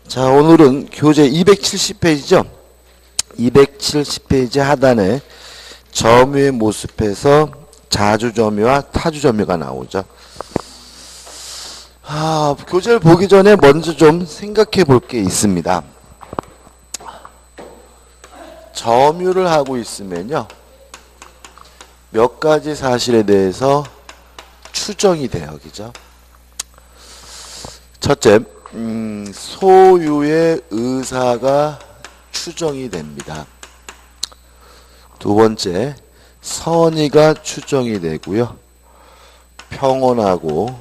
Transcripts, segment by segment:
자, 오늘은 교재 270페이지죠. 270페이지 하단에 점유의 모습에서 자주점유와 타주점유가 나오죠. 교재를 보기 전에 먼저 좀 생각해 볼 게 있습니다. 점유를 하고 있으면요, 몇 가지 사실에 대해서 추정이 돼요. 그죠? 첫째, 소유의 의사가 추정이 됩니다. 두 번째, 선의가 추정이 되고요. 평온하고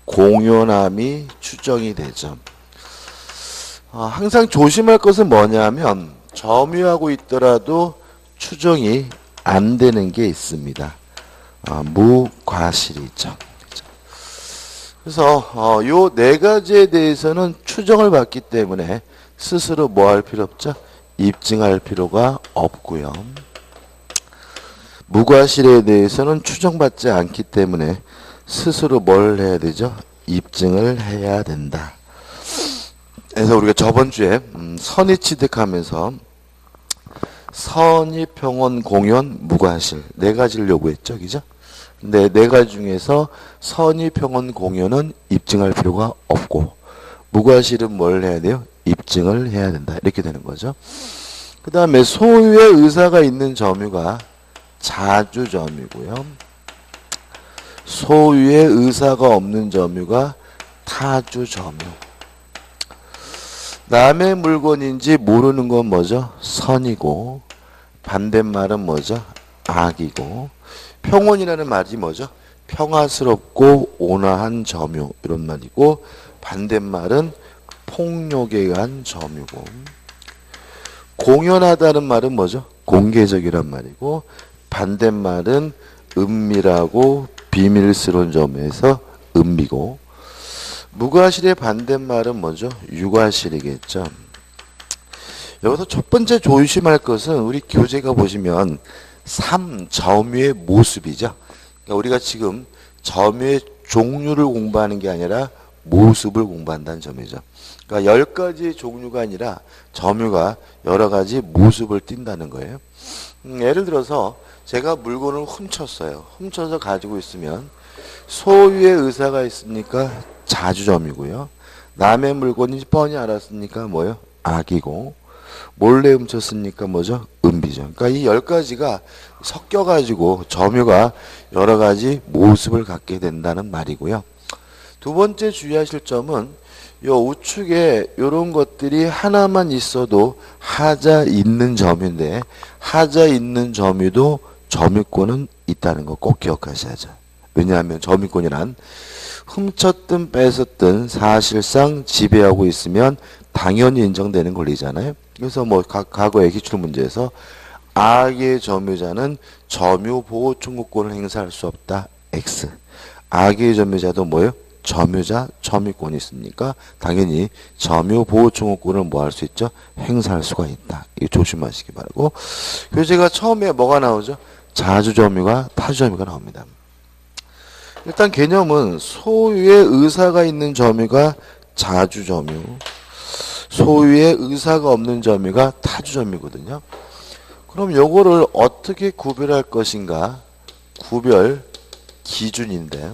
공연함이 추정이 되죠. 항상 조심할 것은 뭐냐면 점유하고 있더라도 추정이 안 되는 게 있습니다. 무과실이죠. 그래서 요 네 가지에 대해서는 추정을 받기 때문에 스스로 뭐 할 필요 없죠? 입증할 필요가 없고요. 무과실에 대해서는 추정받지 않기 때문에 스스로 뭘 해야 되죠? 입증을 해야 된다. 그래서 우리가 저번 주에 선의 취득하면서 선의, 평온, 공연, 무과실 네 가지를 요구했죠. 그죠? 근데 네 가지 중에서 선의, 평온, 공연은 입증할 필요가 없고 무과실은 뭘 해야 돼요? 입증을 해야 된다. 이렇게 되는 거죠. 그 다음에 소유의 의사가 있는 점유가 자주점유고요. 소유의 의사가 없는 점유가 타주점유. 남의 물건인지 모르는 건 뭐죠? 선이고, 반대말은 뭐죠? 악이고, 평온이라는 말이 뭐죠? 평화스럽고 온화한 점유, 이런 말이고, 반대말은 폭력에 의한 점유고, 공연하다는 말은 뭐죠? 공개적이란 말이고, 반대말은 은밀하고 비밀스러운 점에서 은미고, 무과실의 반대말은 뭐죠? 유과실이겠죠. 여기서 첫 번째 조심할 것은 우리 교재가 보시면 3. 점유의 모습이죠. 그러니까 우리가 지금 점유의 종류를 공부하는 게 아니라 모습을 공부한다는 점이죠. 그러니까 10가지의 종류가 아니라 점유가 여러 가지 모습을 띈다는 거예요. 예를 들어서 제가 물건을 훔쳤어요. 훔쳐서 가지고 있으면 소유의 의사가 있으니까 자주점이고요. 남의 물건인지 뻔히 알았으니까 뭐요? 악이고, 몰래 훔쳤으니까 뭐죠? 은비죠. 그러니까 이 10가지가 섞여가지고 점유가 여러 가지 모습을 갖게 된다는 말이고요. 두 번째 주의하실 점은 요 우측에 이런 것들이 하나만 있어도 하자 있는 점유인데 하자 있는 점유도 점유권은 있다는 거 꼭 기억하셔야죠. 왜냐하면 점유권이란 훔쳤든 뺏었든 사실상 지배하고 있으면 당연히 인정되는 권리잖아요. 그래서 뭐 과거의 기출문제에서 악의 점유자는 점유 보호 청구권을 행사할 수 없다. X. 악의 점유자도 뭐예요? 점유자 점유권이 있으니까 당연히 점유 보호 청구권을 뭐 할 수 있죠? 행사할 수가 있다. 이거 조심하시기 바라고. 교재가 처음에 뭐가 나오죠? 자주점유가 타주점유가 나옵니다. 일단 개념은 소유의 의사가 있는 점유가 자주점유, 소유의 의사가 없는 점유가 타주점유거든요. 그럼 요거를 어떻게 구별할 것인가? 구별 기준인데,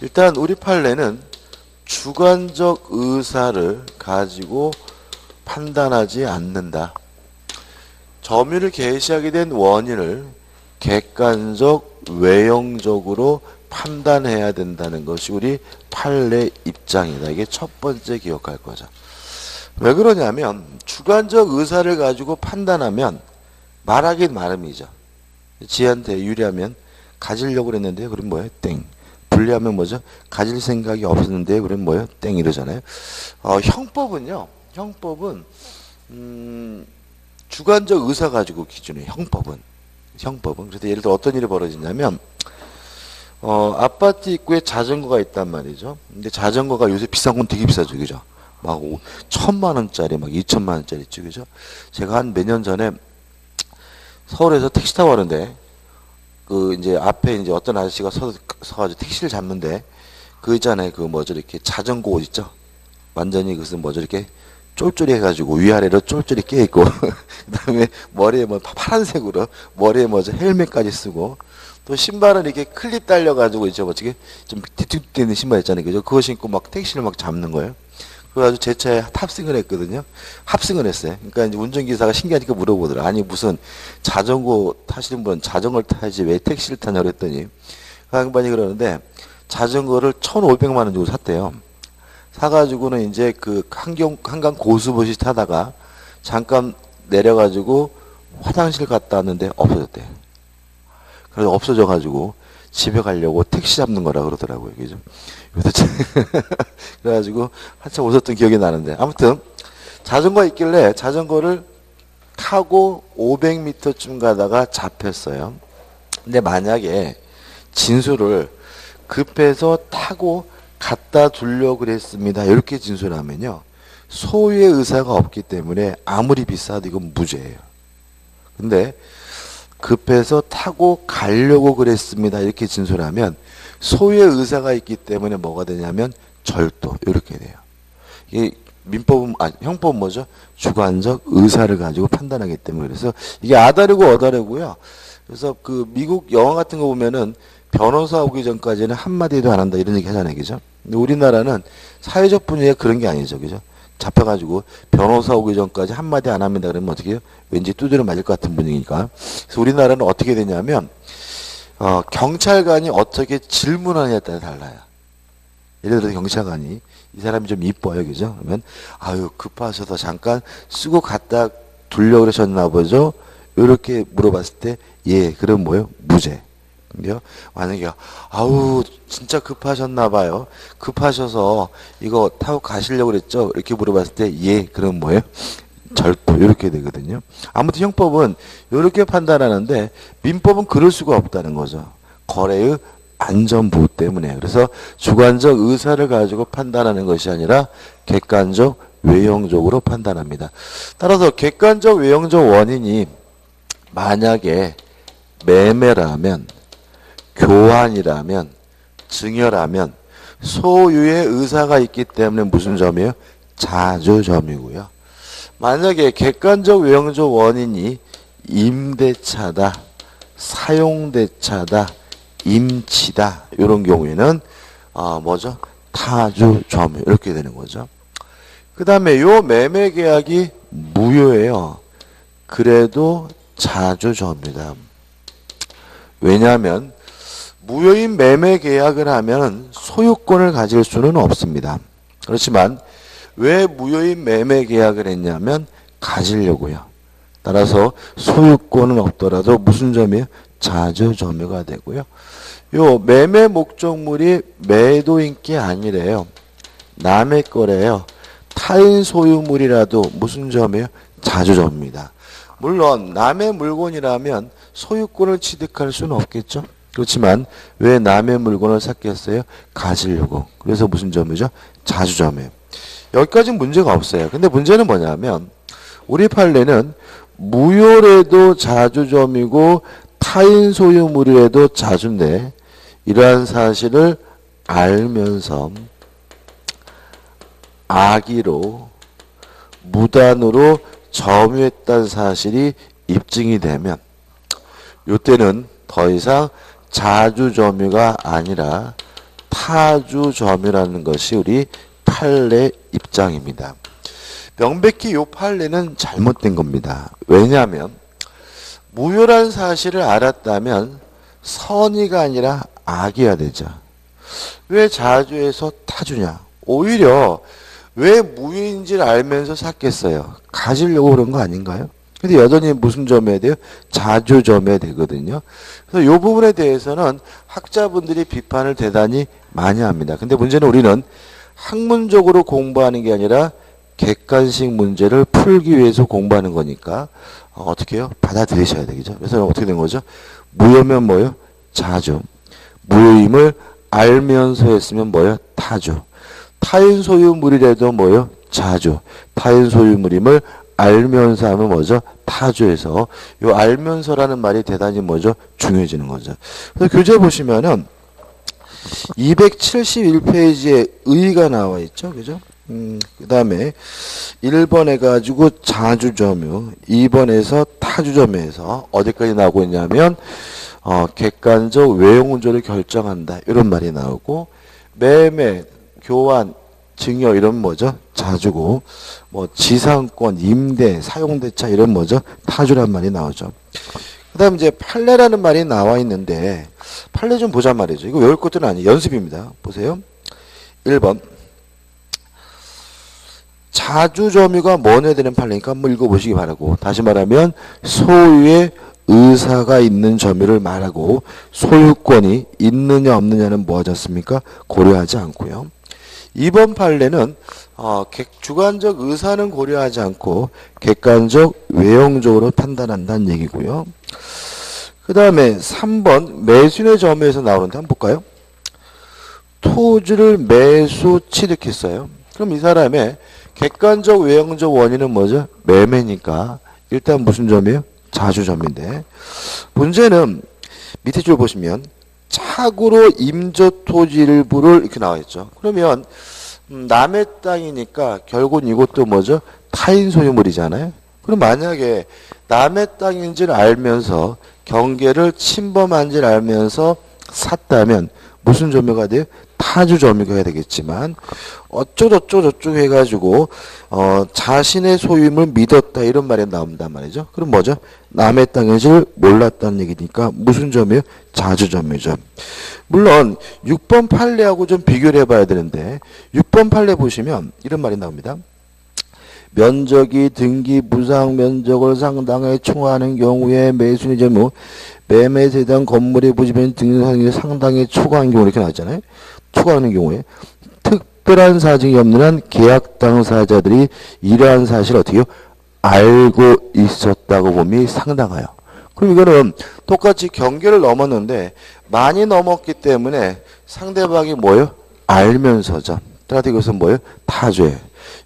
일단 우리 판례는 주관적 의사를 가지고 판단하지 않는다. 점유를 개시하게 된 원인을 객관적, 외형적으로 판단해야 된다는 것이 우리 판례 입장이다. 이게 첫 번째 기억할 거죠. 왜 그러냐면 주관적 의사를 가지고 판단하면 말하긴 말음이죠. 지한테 유리하면 가지려고 그랬는데 그럼 뭐예요? 땡. 불리하면 뭐죠? 가질 생각이 없었는데 그럼 뭐예요? 땡 이러잖아요. 형법은요. 형법은 주관적 의사 가지고 기준이에요. 형법은. 그래서 예를 들어 어떤 일이 벌어지냐면 아파트 입구에 자전거가 있단 말이죠. 근데 자전거가 요새 비싼 건 되게 비싸죠. 그죠? 막 1,000만 원짜리 막 2,000만 원짜리 있죠. 그죠? 제가 한 몇 년 전에 서울에서 택시 타고 가는데 그 이제 앞에 이제 어떤 아저씨가 서가지고 택시를 잡는데 그 있잖아요. 그 뭐죠? 이렇게 자전거 옷 있죠? 완전히 그것은 뭐죠? 이렇게 쫄쫄이 해가지고 위아래로 쫄쫄이 깨있고 그 다음에 머리에 뭐 파란색으로 머리에 뭐죠? 헬멧까지 쓰고 또 신발은 이렇게 클립 달려가지고 이제 어떻게 좀 뒤뚱뒤뚱 신발 있잖아요. 그죠? 그거 신고 막 택시를 막 잡는 거예요. 그래가지고 제 차에 탑승을 했거든요. 합승을 했어요. 그러니까 이제 운전기사가 신기하니까 물어보더라. 아니 무슨 자전거 타시는 분 자전거를 타야지 왜 택시를 타냐고 그랬더니 그 양반이 그러는데 자전거를 1,500만 원 주고 샀대요. 사가지고는 이제 그 한강 고수부시 타다가 잠깐 내려가지고 화장실 갔다 왔는데 없어졌대요. 그래서 없어져가지고 집에 가려고 택시 잡는 거라 그러더라고요. 그죠? 그래가지고 한참 웃었던 기억이 나는데 아무튼 자전거 있길래 자전거를 타고 500m쯤 가다가 잡혔어요. 근데 만약에 진술을 급해서 타고 갖다 두려고 그랬습니다. 이렇게 진술하면요. 소유의 의사가 없기 때문에 아무리 비싸도 이건 무죄예요. 근데 급해서 타고 가려고 그랬습니다. 이렇게 진술하면 소유의 의사가 있기 때문에 뭐가 되냐면 절도 이렇게 돼요. 이게 민법은 형법은 뭐죠? 주관적 의사를 가지고 판단하기 때문에 그래서 이게 아다르고 어다르고요. 그래서 그 미국 영화 같은 거 보면은 변호사 오기 전까지는 한마디도 안 한다 이런 얘기 하잖아요. 그죠? 근데 우리나라는 사회적 분위기가 그런 게 아니죠. 그죠? 잡혀가지고 변호사 오기 전까지 한마디 안 합니다. 그러면 어떻게 해요? 왠지 두드려 맞을 것 같은 분위기니까. 그래서 우리나라는 어떻게 되냐면 경찰관이 어떻게 질문하느냐에 따라 달라요. 예를 들어서 경찰관이 이 사람이 좀 이뻐요. 그죠? 그러면 아유 급하셔서 잠깐 쓰고 갖다 두려고 그러셨나 보죠? 이렇게 물어봤을 때 예, 그럼 뭐예요? 무죄. 근데요, 만약에 아우 진짜 급하셨나 봐요. 급하셔서 이거 타고 가시려고 그랬죠? 이렇게 물어봤을 때 예, 그럼 뭐예요? 절도 이렇게 되거든요. 아무튼 형법은 이렇게 판단하는데 민법은 그럴 수가 없다는 거죠. 거래의 안전보호 때문에. 그래서 주관적 의사를 가지고 판단하는 것이 아니라 객관적 외형적으로 판단합니다. 따라서 객관적 외형적 원인이 만약에 매매라면 교환이라면 증여라면 소유의 의사가 있기 때문에 무슨 점이에요? 자주점이고요. 만약에 객관적 외형적 원인이 임대차다, 사용대차다, 임치다 이런 경우에는 뭐죠? 타주점 이렇게 되는 거죠. 그 다음에 요 매매계약이 무효예요. 그래도 자주점이다. 왜냐하면 무효인 매매 계약을 하면 소유권을 가질 수는 없습니다. 그렇지만 왜 무효인 매매 계약을 했냐면 가지려고요. 따라서 소유권은 없더라도 무슨 점이에요? 자주점유가 되고요. 요 매매 목적물이 매도인 게 아니래요. 남의 거래요. 타인 소유물이라도 무슨 점이에요? 자주점입니다. 물론 남의 물건이라면 소유권을 취득할 수는 없겠죠. 그렇지만 왜 남의 물건을 샀겠어요? 가지려고. 그래서 무슨 점이죠? 자주점이에요. 여기까지는 문제가 없어요. 근데 문제는 뭐냐면 우리 판례는 무효래도 자주점이고 타인 소유물이라도 자주인데 이러한 사실을 알면서 악의로 무단으로 점유했다는 사실이 입증이 되면 이때는 더 이상 자주점유가 아니라 타주점유라는 것이 우리 판례 입장입니다. 명백히 이 판례는 잘못된 겁니다. 왜냐하면 무효란 사실을 알았다면 선의가 아니라 악의가 되죠. 왜 자주해서 타주냐? 오히려 왜 무효인지를 알면서 샀겠어요? 가지려고 그런 거 아닌가요? 근데 여전히 무슨 점해야 돼요? 자주점해야 되거든요. 그래서 이 부분에 대해서는 학자분들이 비판을 대단히 많이 합니다. 근데 문제는 우리는 학문적으로 공부하는 게 아니라 객관식 문제를 풀기 위해서 공부하는 거니까 어떻게 해요? 받아들이셔야 되겠죠. 그래서 어떻게 된 거죠? 무효면 뭐예요? 자주. 무효임을 알면서 했으면 뭐예요? 타주. 타인 소유물이라도 뭐예요? 자주. 타인 소유물임을 알면서 하면 뭐죠? 타주에서 요 알면서라는 말이 대단히 뭐죠? 중요해지는 거죠. 그래서 교재 보시면은 271페이지에 의가 나와 있죠. 그죠? 그 다음에 1번 해가지고 자주점유, 2번에서 타주점유에서 어디까지 나오고 있냐면 객관적 외용운조를 결정한다 이런 말이 나오고, 매매, 교환, 증여 이런 뭐죠? 자주고, 뭐 지상권, 임대, 사용대차 이런 뭐죠? 타주란 말이 나오죠. 그 다음 이제 판례라는 말이 나와 있는데, 판례 좀 보자 말이죠. 이거 외울 것들은 아니에요. 연습입니다. 보세요. 1번. 자주점유가 뭐냐 되는 판례니까 한번 읽어보시기 바라고, 다시 말하면 소유의 의사가 있는 점유를 말하고 소유권이 있느냐 없느냐는 뭐 하지 않습니까? 고려하지 않고요. 2번 판례는 주관적 의사는 고려하지 않고 객관적 외형적으로 판단한다는 얘기고요. 그 다음에 3번 매수인의 점유에서 나오는데 한번 볼까요? 토지를 매수 취득했어요. 그럼 이 사람의 객관적 외형적 원인은 뭐죠? 매매니까 일단 무슨 점이에요? 자주점인데, 문제는 밑에 줄 보시면 착으로 임조 토지 일부를 이렇게 나와 있죠. 그러면 남의 땅이니까 결국은 이것도 뭐죠? 타인 소유물이잖아요. 그럼 만약에 남의 땅인지를 알면서 경계를 침범한지를 알면서 샀다면 무슨 점유가 돼요? 타주 점유가 해야 되겠지만, 어쩌고저쩌고 해가지고 자신의 소유임을 믿었다 이런 말이 나온단 말이죠. 그럼 뭐죠? 남의 땅인지를 몰랐다는 얘기니까 무슨 점이에요? 자주점유죠. 물론 6번 판례하고 좀 비교를 해봐야 되는데, 6번 판례 보시면 이런 말이 나옵니다. 면적이 등기 부상 면적을 상당히 초과하는 경우에 매수인의 점유, 매매에 대한 건물의 부지면 등기 상당히 초과한 경우 이렇게 나왔잖아요. 초과하는 경우에 특별한 사정이 없는 한 계약 당사자들이 이러한 사실을 어떻게 해요? 알고 있었다고 봄이 상당해요. 그럼 이거는 똑같이 경계를 넘었는데 많이 넘었기 때문에 상대방이 뭐예요? 알면서죠. 따라서 이것은 뭐예요? 타주예요.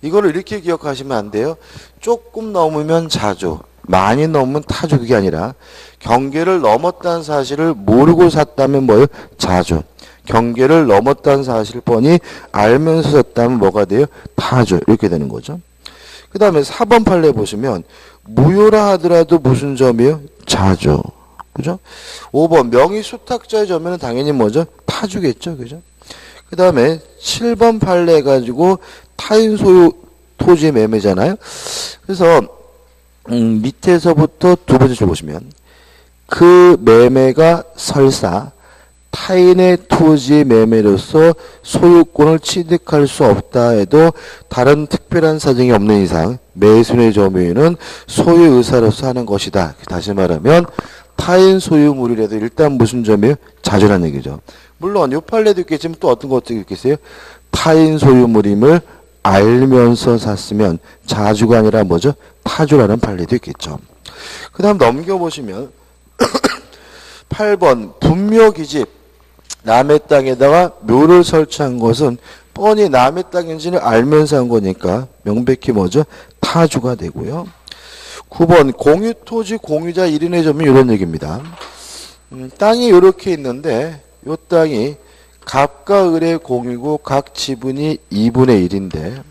이거를 이렇게 기억하시면 안 돼요. 조금 넘으면 자주, 많이 넘으면 타주. 그게 아니라 경계를 넘었다는 사실을 모르고 샀다면 뭐예요? 자주. 경계를 넘었다는 사실을 뻔히 알면서 샀다면 뭐가 돼요? 타주. 이렇게 되는 거죠. 그 다음에 4번 판례 보시면 무효라 하더라도 무슨 점이에요? 자주. 그죠? 5번 명의 수탁자의 점유는 당연히 뭐죠? 타주겠죠. 그죠? 그 다음에 7번 판례 가지고 타인 소유 토지 매매잖아요. 그래서 밑에서부터 두 번째 줄 보시면 그 매매가 설사 타인의 토지 매매로서 소유권을 취득할 수 없다 해도 다른 특별한 사정이 없는 이상 매수인의 점유는 소유 의사로서 하는 것이다. 다시 말하면 타인 소유물이라도 일단 무슨 점이에요? 자주라는 얘기죠. 물론 요 판례도 있겠지만 또 어떤 것도 있겠어요? 타인 소유물임을 알면서 샀으면 자주가 아니라 뭐죠? 타주라는 판례도 있겠죠. 그 다음 넘겨보시면 8번 분묘기집, 남의 땅에다가 묘를 설치한 것은 뻔히 남의 땅인지를 알면서 한 거니까 명백히 뭐죠? 타주가 되고요. 9번 공유토지 공유자 1인의 점이 이런 얘기입니다. 땅이 이렇게 있는데 이 땅이 갑과 을의 공유고 각 지분이 2분의 1인데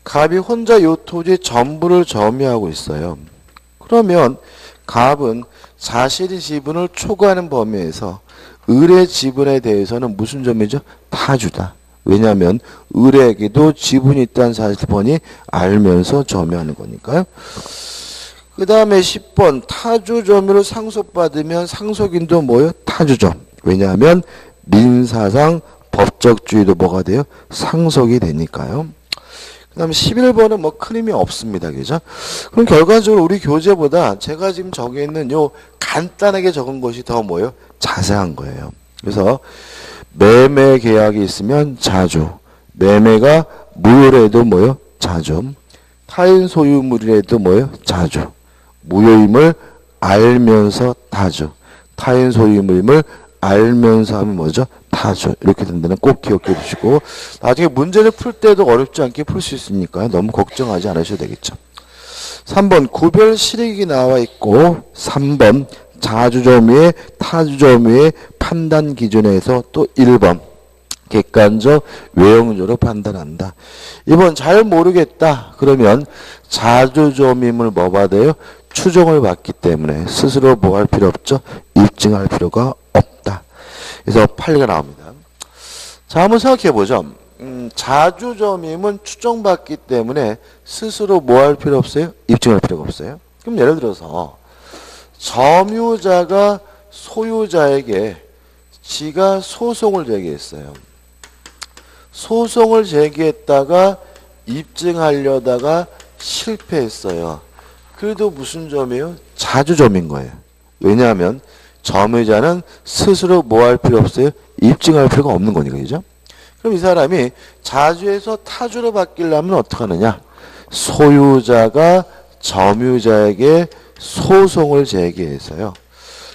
갑이 혼자 이 토지 전부를 점유하고 있어요. 그러면 갑은 자신의 지분을 초과하는 범위에서 을의 지분에 대해서는 무슨 점이죠? 타주다. 왜냐하면 을에게도 지분이 있다는 사실을 뻔히 알면서 점유하는 거니까요. 그 다음에 10번 타주 점유를 상속받으면 상속인도 뭐예요? 타주죠. 왜냐하면 민사상 법적주의도 뭐가 돼요? 상속이 되니까요. 그 다음에 11번은 뭐 큰 의미 없습니다. 그죠? 그럼 결과적으로 우리 교재보다 제가 지금 적여 있는 요 간단하게 적은 것이 더 뭐예요? 자세한 거예요. 그래서 매매 계약이 있으면 자주, 매매가 무효래도 뭐예요? 자주, 타인 소유물이라도 뭐예요? 자주, 무효임을 알면서 타주, 타인 소유물임을 알면서 하면 뭐죠? 타주. 이렇게 된다는 꼭 기억해 주시고 나중에 문제를 풀 때도 어렵지 않게 풀 수 있으니까 너무 걱정하지 않으셔도 되겠죠. 3번 구별 실익이 나와 있고 3번 자주점유의 타주점유의 판단 기준에서 또 1번 객관적 외형적으로 판단한다. 이번 잘 모르겠다. 그러면 자주점임을 뭐 받아요? 추정을 받기 때문에 스스로 뭐 할 필요 없죠? 입증할 필요가 없다. 그래서 8가 나옵니다. 자, 한번 생각해 보죠. 자주점임은 추정받기 때문에 스스로 뭐 할 필요 없어요? 입증할 필요가 없어요. 그럼 예를 들어서 점유자가 소유자에게 지가 소송을 제기했어요. 소송을 제기했다가 입증하려다가 실패했어요. 그래도 무슨 점이에요? 자주점인 거예요. 왜냐하면 점유자는 스스로 뭐 할 필요 없어요? 입증할 필요가 없는 거니까, 그죠? 그럼 이 사람이 자주에서 타주로 바뀌려면 어떻게 하느냐? 소유자가 점유자에게 소송을 제기해서요.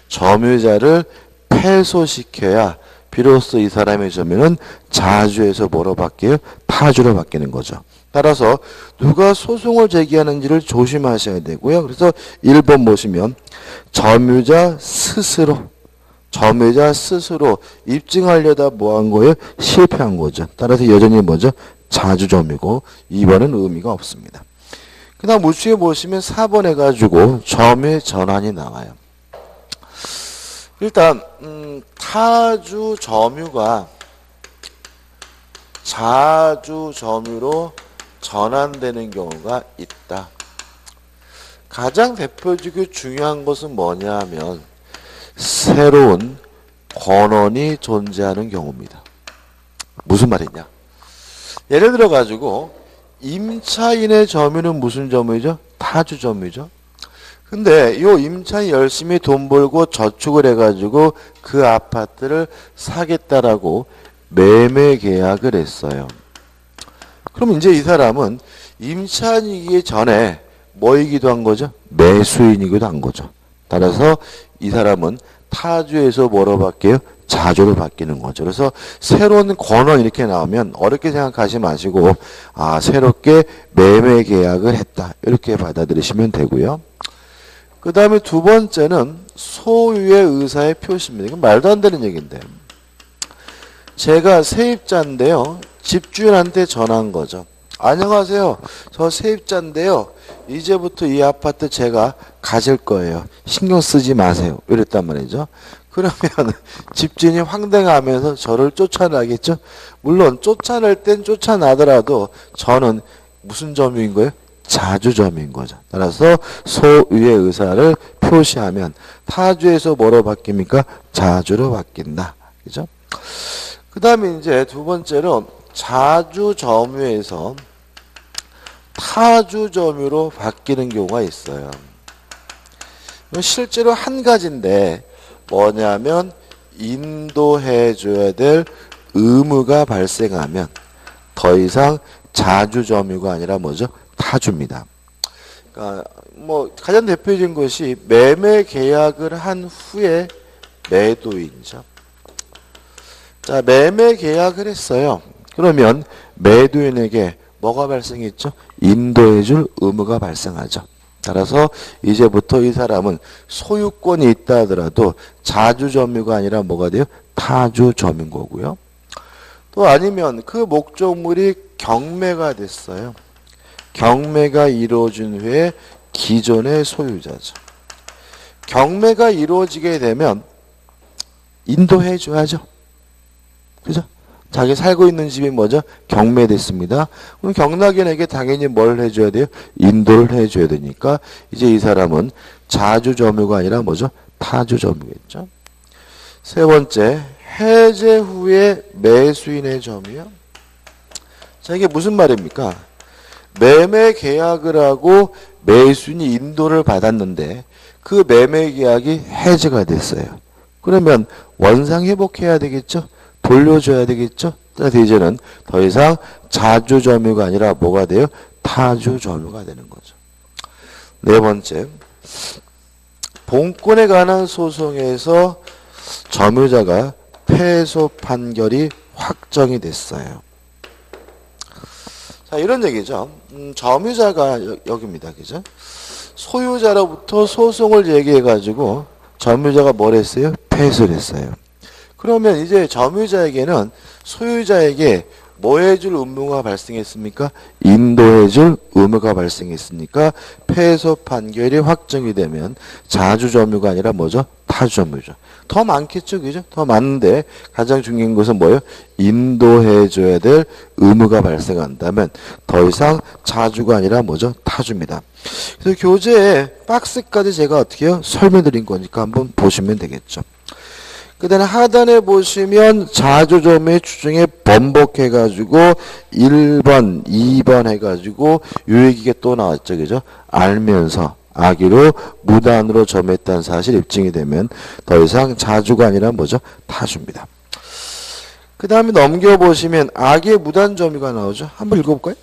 점유자를 패소시켜야 비로소 이 사람의 점유는 자주에서 뭐로 바뀌어요? 타주로 바뀌는 거죠. 따라서 누가 소송을 제기하는지를 조심하셔야 되고요. 그래서 1번 보시면 점유자 스스로 입증하려다 뭐 한 거예요? 실패한 거죠. 따라서 여전히 뭐죠? 자주점이고 2번은 의미가 없습니다. 그 다음 우측에 보시면 4번 해가지고 점유의 전환이 나와요. 일단 타주 점유가 자주 점유로 전환되는 경우가 있다. 가장 대표적이고 중요한 것은 뭐냐 하면 새로운 권원이 존재하는 경우입니다. 무슨 말이냐? 예를 들어 가지고 임차인의 점유는 무슨 점유죠? 타주 점유죠. 근데 이 임차인이 열심히 돈 벌고 저축을 해가지고 그 아파트를 사겠다라고 매매 계약을 했어요. 그럼 이제 이 사람은 임차인이기 전에 뭐이기도 한 거죠? 매수인이기도 한 거죠. 따라서 이 사람은 타주에서 뭐로 바뀌어요? 자주로 바뀌는 거죠. 그래서 새로운 권원 이렇게 나오면 어렵게 생각하지 마시고 새롭게 매매 계약을 했다. 이렇게 받아들이시면 되고요. 그 다음에 두 번째는 소유의 의사의 표시입니다. 이건 말도 안 되는 얘기인데. 제가 세입자인데요. 집주인한테 전한 거죠. 안녕하세요. 저 세입자인데요. 이제부터 이 아파트 제가 가질 거예요. 신경 쓰지 마세요. 이랬단 말이죠. 그러면 집주인이 황당하면서 저를 쫓아나겠죠. 물론 쫓아낼 땐 쫓아나더라도 저는 무슨 점유인 거예요? 자주점인 거죠. 따라서 소유의 의사를 표시하면 타주에서 뭐로 바뀝니까? 자주로 바뀐다. 그죠? 그 다음에 이제 두 번째로 자주점유에서 타주점유로 바뀌는 경우가 있어요. 실제로 한 가지인데 뭐냐면 인도해줘야 될 의무가 발생하면 더 이상 자주점유가 아니라 뭐죠? 타주입니다. 그러니까 뭐 가장 대표적인 것이 매매 계약을 한 후에 매도인이죠. 자, 매매 계약을 했어요. 그러면 매도인에게 뭐가 발생했죠? 인도해줄 의무가 발생하죠. 따라서 이제부터 이 사람은 소유권이 있다 하더라도 자주점유가 아니라 뭐가 돼요? 타주점인 거고요. 또 아니면 그 목적물이 경매가 됐어요. 경매가 이루어진 후에 기존의 소유자죠. 경매가 이루어지게 되면 인도해 줘야죠. 그죠? 자기 살고 있는 집이 뭐죠? 경매됐습니다. 그럼 경락인에게 당연히 뭘 해줘야 돼요? 인도를 해줘야 되니까 이제 이 사람은 자주점유가 아니라 뭐죠? 타주점유겠죠. 세 번째, 해제 후에 매수인의 점유요. 자, 이게 무슨 말입니까? 매매 계약을 하고 매수인이 인도를 받았는데 그 매매 계약이 해지가 됐어요. 그러면 원상 회복해야 되겠죠? 돌려줘야 되겠죠? 그래서 이제는 더 이상 자주점유가 아니라 뭐가 돼요? 타주점유가 되는 거죠. 네 번째, 본권에 관한 소송에서 점유자가 패소 판결이 확정이 됐어요. 자, 이런 얘기죠. 점유자가 여기입니다. 그죠? 소유자로부터 소송을 제기해가지고 점유자가 뭘 했어요? 패소를 했어요. 그러면 이제 점유자에게는 소유자에게 뭐 해줄 의무가 발생했습니까? 인도해줄 의무가 발생했으니까 패소 판결이 확정이 되면 자주점유가 아니라 뭐죠? 타주점유죠. 더 많겠죠, 그죠? 더 많은데 가장 중요한 것은 뭐예요? 인도해줘야 될 의무가 발생한다면 더 이상 자주가 아니라 뭐죠? 타주입니다. 그래서 교재에 박스까지 제가 어떻게 해요? 설명드린 거니까 한번 보시면 되겠죠. 그 다음에 하단에 보시면 자주점유의 추정에 번복해가지고 1번, 2번 해가지고 요 얘기가 또 나왔죠. 그죠? 알면서 악의로 무단으로 점유했다는 사실 입증이 되면 더 이상 자주가 아니라 뭐죠? 타주입니다. 그 다음에 넘겨보시면 악의 무단 점유가 나오죠. 한번 읽어볼까요?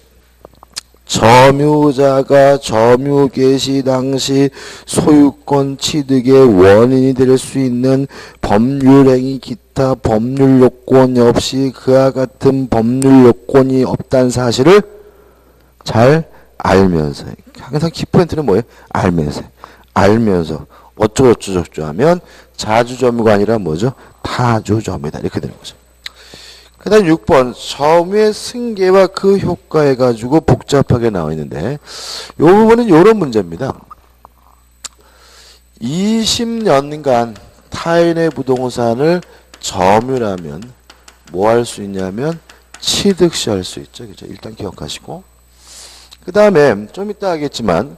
점유자가 점유 개시 당시 소유권 취득의 원인이 될 수 있는 법률행위 기타 법률 요건 없이 그와 같은 법률 요건이 없다는 사실을 잘 알면서, 항상 키포인트는 뭐예요? 알면서 어쩌고저쩌고 하면 자주점유가 아니라 뭐죠? 타주점유다 이렇게 되는 거죠. 그 다음 6번 점유의 승계와 그 효과 해가지고 복잡하게 나와 있는데 이 부분은 이런 문제입니다. 20년간 타인의 부동산을 점유하면 뭐 할 수 있냐면 취득시할 수 있죠. 그죠? 일단 기억하시고 그 다음에 좀 이따 하겠지만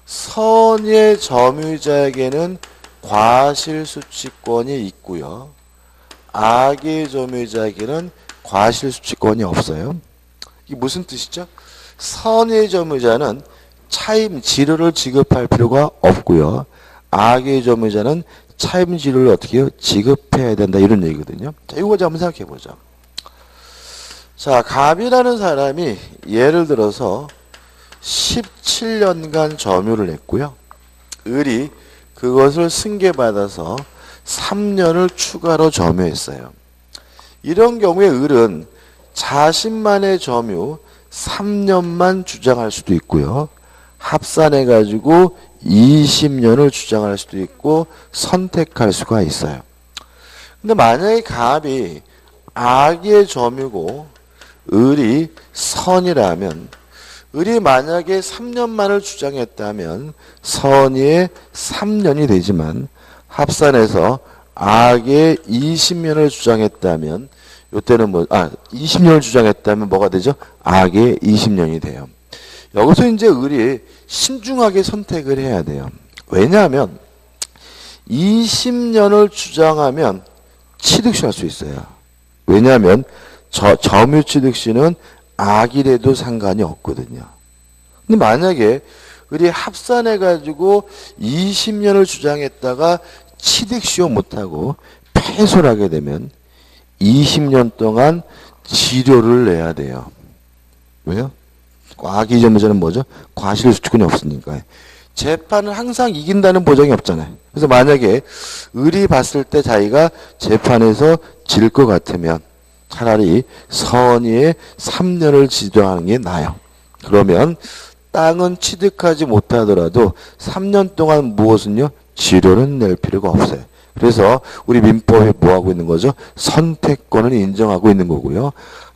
선의 점유자에게는 과실수취권이 있고요. 악의 점유자에게는 과실수취권이 없어요. 이게 무슨 뜻이죠? 선의 점유자는 차임 지료를 지급할 필요가 없고요. 악의 점유자는 차임 지료를 어떻게 해요? 지급해야 된다 이런 얘기거든요. 자, 이거 한번 생각해 보자. 자, 갑이라는 사람이 예를 들어서 17년간 점유를 했고요. 을이 그것을 승계받아서 3년을 추가로 점유했어요. 이런 경우에 을은 자신만의 점유 3년만 주장할 수도 있고요. 합산해가지고 20년을 주장할 수도 있고 선택할 수가 있어요. 근데 만약에 갑이 악의 점유고 을이 선이라면 을이 만약에 3년만을 주장했다면 선의의 3년이 되지만 합산해서 악의 20년을 주장했다면 이때는 20년을 주장했다면 뭐가 되죠? 악의 20년이 돼요. 여기서 이제 을이 신중하게 선택을 해야 돼요. 왜냐하면 20년을 주장하면 취득시 할 수 있어요. 왜냐하면 점유 취득시는 악이라도 상관이 없거든요. 근데 만약에 을이 합산해가지고 20년을 주장했다가 취득시효 못하고 패소를 하게 되면 20년 동안 지료를 내야 돼요. 왜요? 악의 점유자는 뭐죠? 과실수취권이 없으니까. 재판은 항상 이긴다는 보장이 없잖아요. 그래서 만약에 을이 봤을 때 자기가 재판에서 질 것 같으면 차라리 선의의 3년을 지정하는 게 나아요. 그러면 땅은 취득하지 못하더라도 3년 동안 무엇은요? 지료는 낼 필요가 없어요. 그래서 우리 민법에 뭐하고 있는 거죠? 선택권을 인정하고 있는 거고요.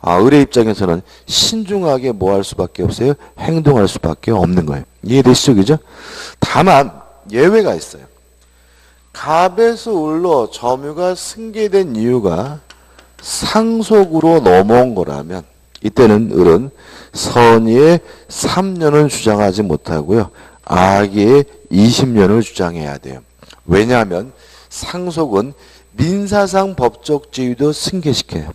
을의 입장에서는 신중하게 뭐 할 수밖에 없어요? 행동할 수밖에 없는 거예요. 이해되시죠? 그죠? 다만 예외가 있어요. 갑에서 을로 점유가 승계된 이유가 상속으로 넘어온 거라면 이때는 을은 선의의 3년을 주장하지 못하고요. 악의 20년을 주장해야 돼요. 왜냐하면 상속은 민사상 법적 지위도 승계시켜요.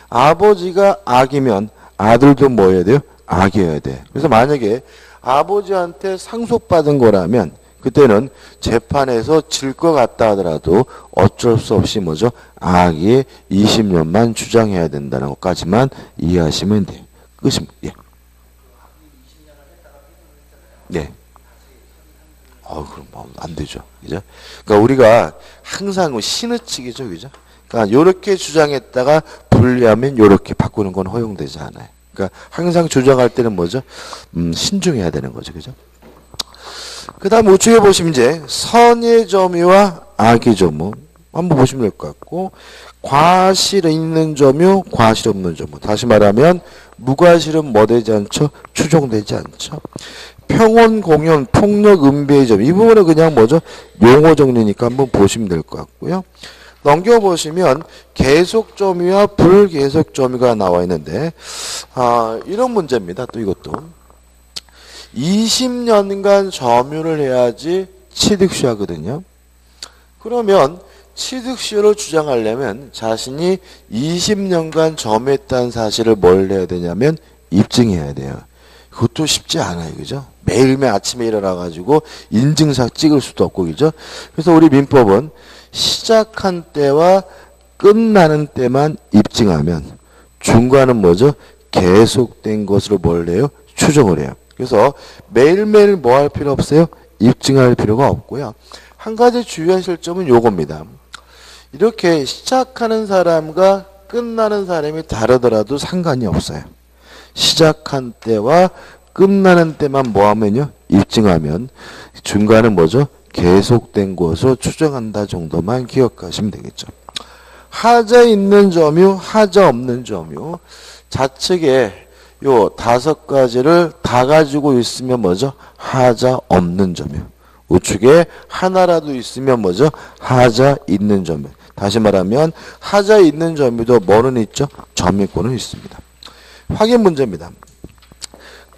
아버지가 악이면 아들도 뭐 해야 돼요? 악이어야 돼. 그래서 만약에 아버지한테 상속받은 거라면 그때는 재판에서 질 것 같다 하더라도 어쩔 수 없이 뭐죠? 악의 20년만 주장해야 된다는 것까지만 이해하시면 돼요. 끝입니다. 예. 네. 그럼 안 되죠. 그죠? 그러니까 우리가 항상 신의칙이죠. 그죠? 그러니까 요렇게 주장했다가 불리하면 요렇게 바꾸는 건 허용되지 않아요. 그러니까 항상 주장할 때는 뭐죠? 신중해야 되는 거죠. 그죠? 그 다음 우측에 보시면 이제 선의 점유와 악의 점유 한번 보시면 될 것 같고, 과실 있는 점유, 과실 없는 점유. 다시 말하면 무과실은 뭐 되지 않죠? 추정되지 않죠. 평온, 공연, 폭력, 은배의 점. 이 부분은 그냥 뭐죠? 용어 정리니까 한번 보시면 될 것 같고요. 넘겨보시면 계속 점유와 불계속 점유가 나와 있는데, 이런 문제입니다. 또 이것도. 20년간 점유를 해야지 취득시효하거든요. 그러면 취득시효를 주장하려면 자신이 20년간 점유했다는 사실을 뭘 해야 되냐면 입증해야 돼요. 그것도 쉽지 않아요. 그죠? 매일매일 아침에 일어나가지고 인증서 찍을 수도 없고, 그죠? 그래서 우리 민법은 시작한 때와 끝나는 때만 입증하면 중간은 뭐죠? 계속된 것으로 뭘 해요? 추정을 해요. 그래서 매일매일 뭐 할 필요 없어요? 입증할 필요가 없고요. 한 가지 주의하실 점은 요겁니다. 이렇게 시작하는 사람과 끝나는 사람이 다르더라도 상관이 없어요. 시작한 때와 끝나는 때만 뭐 하면요? 입증하면 중간은 뭐죠? 계속된 것으로 추정한다 정도만 기억하시면 되겠죠. 하자 있는 점유, 하자 없는 점유. 좌측에 요 5가지를 다 가지고 있으면 뭐죠? 하자 없는 점유. 우측에 하나라도 있으면 뭐죠? 하자 있는 점유. 다시 말하면 하자 있는 점유도 뭐는 있죠? 점유권은 있습니다. 확인 문제입니다.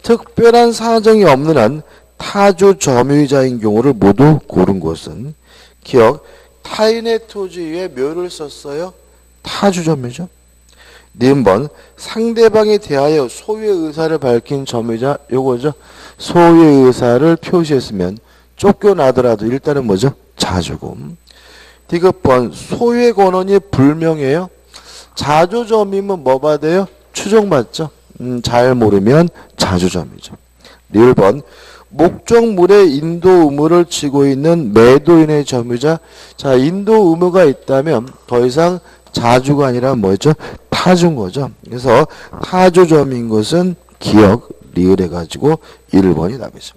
특별한 사정이 없는 한 타주 점유자인 경우를 모두 고른 것은 기억, 타인의 토지 위에 묘를 썼어요. 타주 점유죠. 니은번 상대방에 대하여 소유의 의사를 밝힌 점유자, 요거죠. 소유의 의사를 표시했으면 쫓겨나더라도 일단은 뭐죠? 자주고. 디귿번 소유의 권한이 불명해요. 자주점이면 뭐 받아요? 추정받죠. 잘 모르면 자주점이죠. 리을번 목적물의 인도 의무를 지고 있는 매도인의 점유자. 자, 인도 의무가 있다면 더 이상 자주가 아니라 뭐죠? 타주인 거죠. 그래서 타주점인 것은 기억, 리을 해가지고 1번이 답이죠.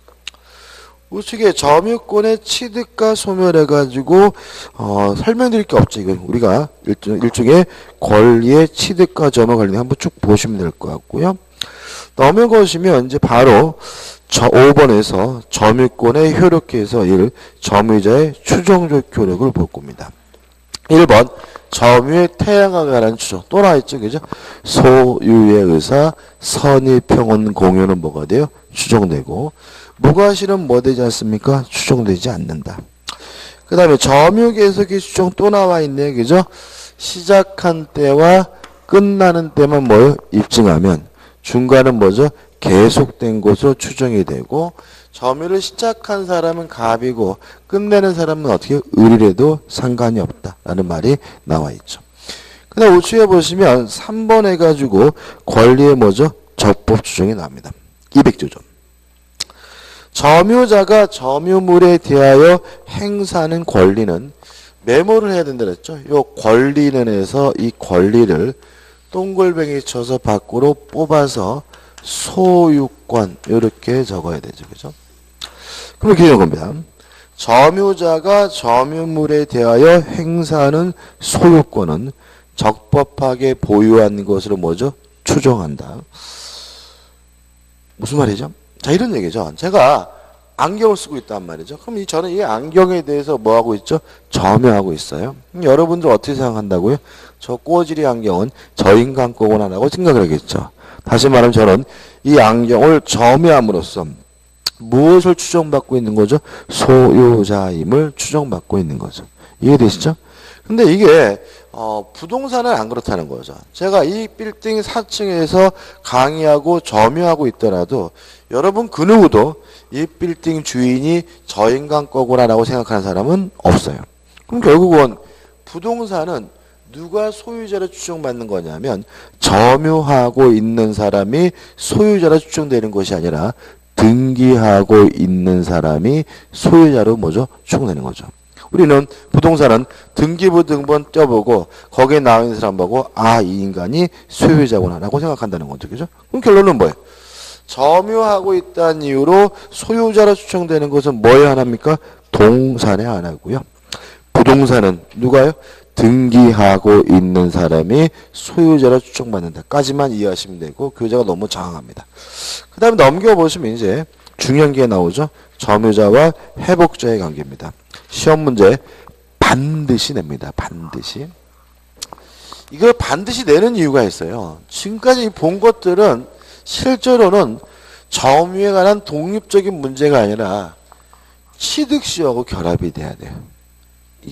우측에 점유권의 취득과 소멸해가지고 설명드릴 게 없죠. 이건 우리가 일종의 권리의 취득과 점유 관련 한번 쭉 보시면 될 것 같고요. 넘어가시면 이제 바로 5번에서 점유권의 효력에서 1. 점유자의 추정적 효력을 볼 겁니다. 1번 점유의 태양과 관한 추정 또 나와있죠. 그죠? 소유의 의사, 선의 평온 공유는 뭐가 돼요? 추정되고 무과실은 뭐 되지 않습니까? 추정되지 않는다. 그 다음에 점유 계속의 추정 또 나와 있네. 그죠? 시작한 때와 끝나는 때만 뭐요? 입증하면 중간은 뭐죠? 계속된 것으로 추정이 되고 점유를 시작한 사람은 갑이고 끝내는 사람은 어떻게 을이라도 상관이 없다라는 말이 나와 있죠. 그 다음 우측에 보시면 3번 해가지고 권리의 뭐죠? 적법 추정이 나옵니다. 200조점. 점유자가 점유물에 대하여 행사하는 권리는 메모를 해야 된다 그랬죠. 이 권리는 해서 이 권리를 동글뱅이 쳐서 밖으로 뽑아서 소유권 이렇게 적어야 되죠. 그죠? 그럼 이렇게 되는 겁니다. 점유자가 점유물에 대하여 행사하는 소유권은 적법하게 보유한 것으로 뭐죠? 추정한다. 무슨 말이죠? 자, 이런 얘기죠. 제가 안경을 쓰고 있단 말이죠. 그럼 저는 이 안경에 대해서 뭐 하고 있죠? 점유하고 있어요. 여러분들 어떻게 생각한다고요? 저 꼬지리 안경은 저 인간 거구나라고 생각을 하겠죠. 다시 말하면 저는 이 안경을 점유함으로써 무엇을 추정받고 있는 거죠? 소유자임을 추정받고 있는 거죠. 이해되시죠? 근데 이게 부동산은 안 그렇다는 거죠. 제가 이 빌딩 4층에서 강의하고 점유하고 있더라도 여러분 그 누구도 이 빌딩 주인이 저 인간 거구나라고 생각하는 사람은 없어요. 그럼 결국은 부동산은 누가 소유자로 추정받는 거냐면 점유하고 있는 사람이 소유자로 추정되는 것이 아니라 등기하고 있는 사람이 소유자로 뭐죠? 추정되는 거죠. 우리는 부동산은 등기부 등본 떼어보고 거기에 나와 있는 사람 보고 아, 이 인간이 소유자구나 라고 생각한다는 거죠. 그죠? 그럼 결론은 뭐예요? 점유하고 있다는 이유로 소유자로 추정되는 것은 뭐의 하나입니까? 동산의 하나고요. 부동산은 누가요? 등기하고 있는 사람이 소유자로 추정받는다까지만 이해하시면 되고 교재가 너무 장황합니다. 그 다음에 넘겨보시면 이제 중요한 게 나오죠. 점유자와 회복자의 관계입니다. 시험 문제 반드시 냅니다. 반드시. 이걸 반드시 내는 이유가 있어요. 지금까지 본 것들은 실제로는 점유에 관한 독립적인 문제가 아니라 취득시하고 결합이 돼야 돼요.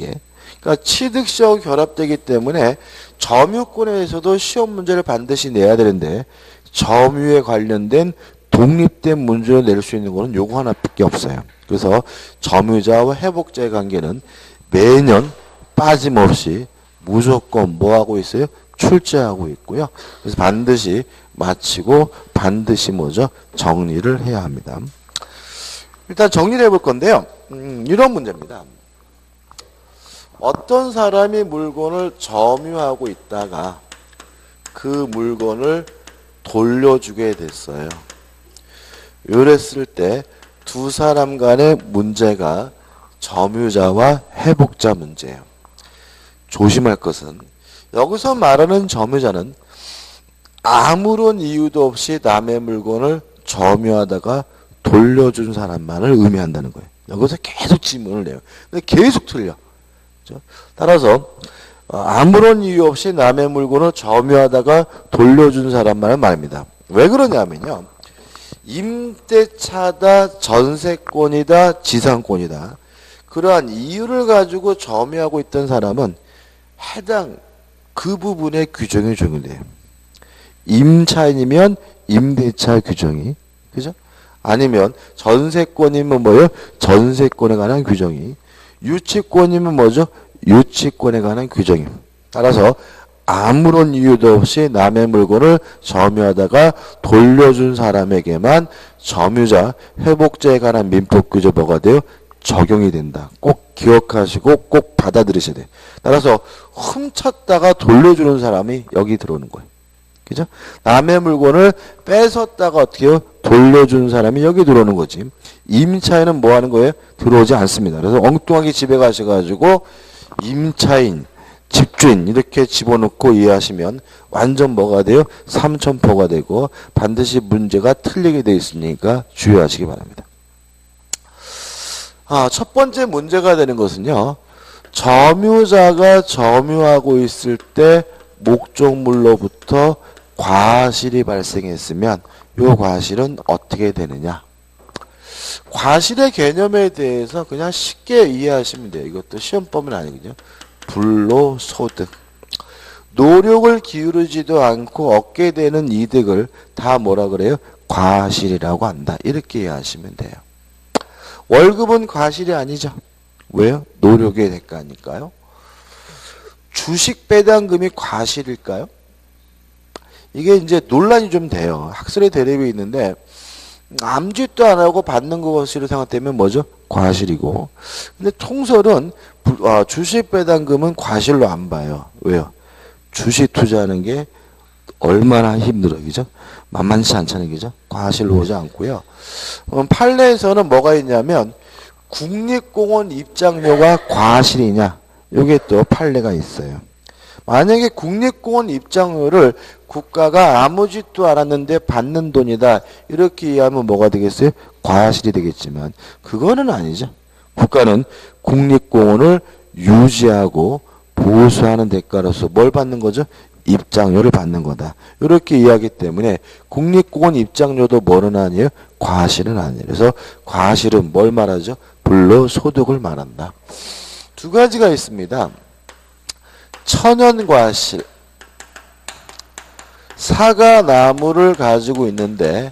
예. 그러니까 취득시하고 결합되기 때문에 점유권에서도 시험 문제를 반드시 내야 되는데 점유에 관련된 독립된 문제를 낼 수 있는 거는 요거 하나밖에 없어요. 그래서 점유자와 회복자의 관계는 매년 빠짐없이 무조건 뭐 하고 있어요? 출제하고 있고요. 그래서 반드시 마치고 반드시 뭐죠? 정리를 해야 합니다. 일단 정리를 해볼 건데요. 이런 문제입니다. 어떤 사람이 물건을 점유하고 있다가 그 물건을 돌려주게 됐어요. 이랬을 때 두 사람 간의 문제가 점유자와 회복자 문제예요. 조심할 것은 여기서 말하는 점유자는 아무런 이유도 없이 남의 물건을 점유하다가 돌려준 사람만을 의미한다는 거예요. 여기서 계속 지문을 내요. 근데 계속 틀려. 따라서 아무런 이유 없이 남의 물건을 점유하다가 돌려준 사람만을 말합니다. 왜 그러냐면요. 임대차다, 전세권이다, 지상권이다. 그러한 이유를 가지고 점유하고 있던 사람은 해당 그 부분의 규정이 적용돼요. 임차인이면 임대차 규정이, 그죠? 아니면 전세권이면 뭐예요? 전세권에 관한 규정이, 유치권이면 뭐죠? 유치권에 관한 규정이. 따라서 아무런 이유도 없이 남의 물건을 점유하다가 돌려준 사람에게만 점유자, 회복자에 관한 민법 규정 뭐가 돼요? 적용이 된다. 꼭 기억하시고 꼭 받아들이셔야 돼요. 따라서 훔쳤다가 돌려주는 사람이 여기 들어오는 거예요. 그죠? 남의 물건을 뺏었다가 어떻게 해요? 돌려주는 사람이 여기 들어오는 거지. 임차인은 뭐 하는 거예요? 들어오지 않습니다. 그래서 엉뚱하게 집에 가셔가지고 임차인, 집주인 이렇게 집어넣고 이해하시면 완전 뭐가 돼요? 삼천포가 되고 반드시 문제가 틀리게 되어 있으니까 주의하시기 바랍니다. 첫 번째 문제가 되는 것은요. 점유자가 점유하고 있을 때 목적물로부터 과실이 발생했으면 이 과실은 어떻게 되느냐. 과실의 개념에 대해서 그냥 쉽게 이해하시면 돼요. 이것도 시험법은 아니거든요. 불로소득. 노력을 기울이지도 않고 얻게 되는 이득을 다 뭐라 그래요? 과실이라고 한다. 이렇게 이해하시면 돼요. 월급은 과실이 아니죠. 왜요? 노력의 대가니까요. 주식 배당금이 과실일까요? 이게 이제 논란이 좀 돼요. 학설의 대립이 있는데 아무짓도 안 하고 받는 것으로 생각되면 뭐죠? 과실이고. 근데 통설은 주식 배당금은 과실로 안 봐요. 왜요? 주식 투자하는 게 얼마나 힘들어, 그죠? 만만치 않잖아요, 그죠? 과실로 오지 않고요. 판례에서는 뭐가 있냐면 국립공원 입장료가 과실이냐? 이게 또 판례가 있어요. 만약에 국립공원 입장료를 국가가 아무 짓도 않았는데 받는 돈이다. 이렇게 이해하면 뭐가 되겠어요? 과실이 되겠지만 그거는 아니죠. 국가는 국립공원을 유지하고 보수하는 대가로서 뭘 받는 거죠? 입장료를 받는 거다. 이렇게 이해하기 때문에 국립공원 입장료도 뭐는 아니에요? 과실은 아니에요. 그래서 과실은 뭘 말하죠? 불로소득을 말한다. 두 가지가 있습니다. 천연과실. 사과나무를 가지고 있는데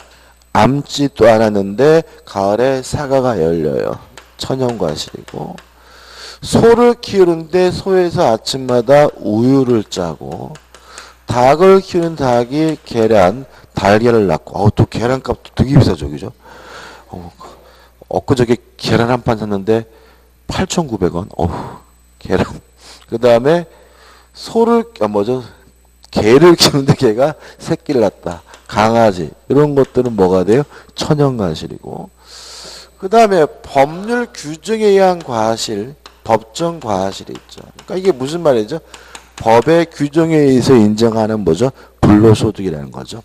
암지도 않았는데 가을에 사과가 열려요. 천연과실이고, 소를 키우는데 소에서 아침마다 우유를 짜고, 닭을 키우는 닭이 달걀을 낳고, 또 계란값도 되게 비싸죠, 그죠? 엊그저께 계란 한 판 샀는데 8,900원. 계란. 그 다음에 개를 키우는데 개가 새끼를 낳았다. 강아지. 이런 것들은 뭐가 돼요? 천연과실이고. 그 다음에 법률 규정에 의한 과실. 법정 과실이 있죠. 그러니까 이게 무슨 말이죠? 법의 규정에 의해서 인정하는 뭐죠? 불로소득이라는 거죠.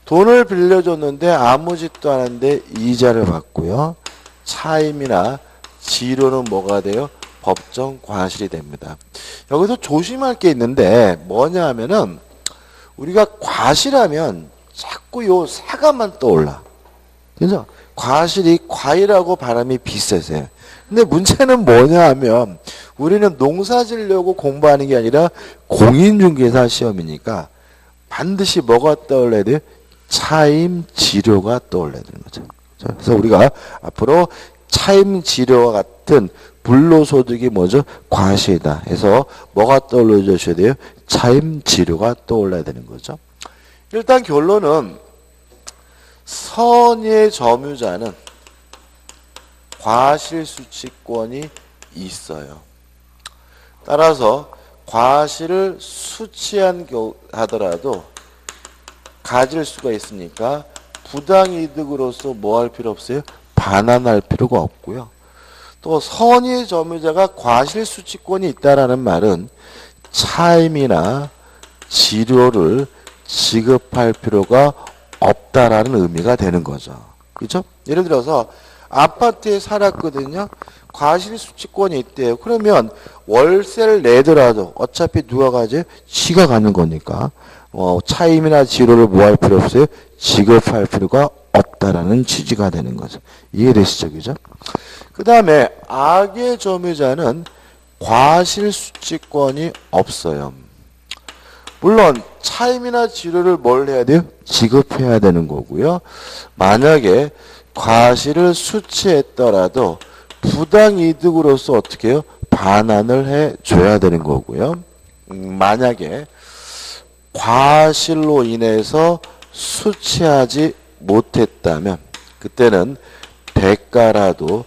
돈을 빌려줬는데 아무 짓도 안 하는데 이자를 받고요. 차임이나 지료는 뭐가 돼요? 법정 과실이 됩니다. 여기서 조심할 게 있는데 뭐냐 하면은 우리가 과실하면 자꾸 요 사과만 떠올라. 그죠? 과실이 과일하고 바람이 비슷해서요. 근데 문제는 뭐냐 하면 우리는 농사 지려고 공부하는 게 아니라 공인중개사 시험이니까 반드시 뭐가 떠올라야 돼요? 차임 지료가 떠올라야 되는 거죠. 그래서 우리가 앞으로 차임 지료와 같은 불로소득이 뭐죠? 과실이다 해서 뭐가 떠올려 주셔야 돼요? 차임 지료가 떠올라야 되는 거죠. 일단 결론은 선의의 점유자는 과실수취권이 있어요. 따라서 과실을 수취한 하더라도 가질 수가 있으니까 부당이득으로서 뭐 할 필요 없어요? 반환할 필요가 없고요. 또 선의의 점유자가 과실수취권이 있다라는 말은 차임이나 지료를 지급할 필요가 없다라는 의미가 되는 거죠. 그렇죠? 예를 들어서 아파트에 살았거든요. 과실수취권이 있대요. 그러면 월세를 내더라도 어차피 누가 가지? 지가 가는 거니까 차임이나 지료를 뭐 할 필요 없어요? 지급할 필요가 없다라는 취지가 되는 거죠. 이해되시죠? 그죠? 그 다음에 악의 점유자는 과실수취권이 없어요. 물론 차임이나 지료를 뭘 해야 돼요? 지급해야 되는 거고요. 만약에 과실을 수취했더라도 부당이득으로서 어떻게 해요? 반환을 해줘야 되는 거고요. 만약에 과실로 인해서 수취하지 못했다면 그때는 대가라도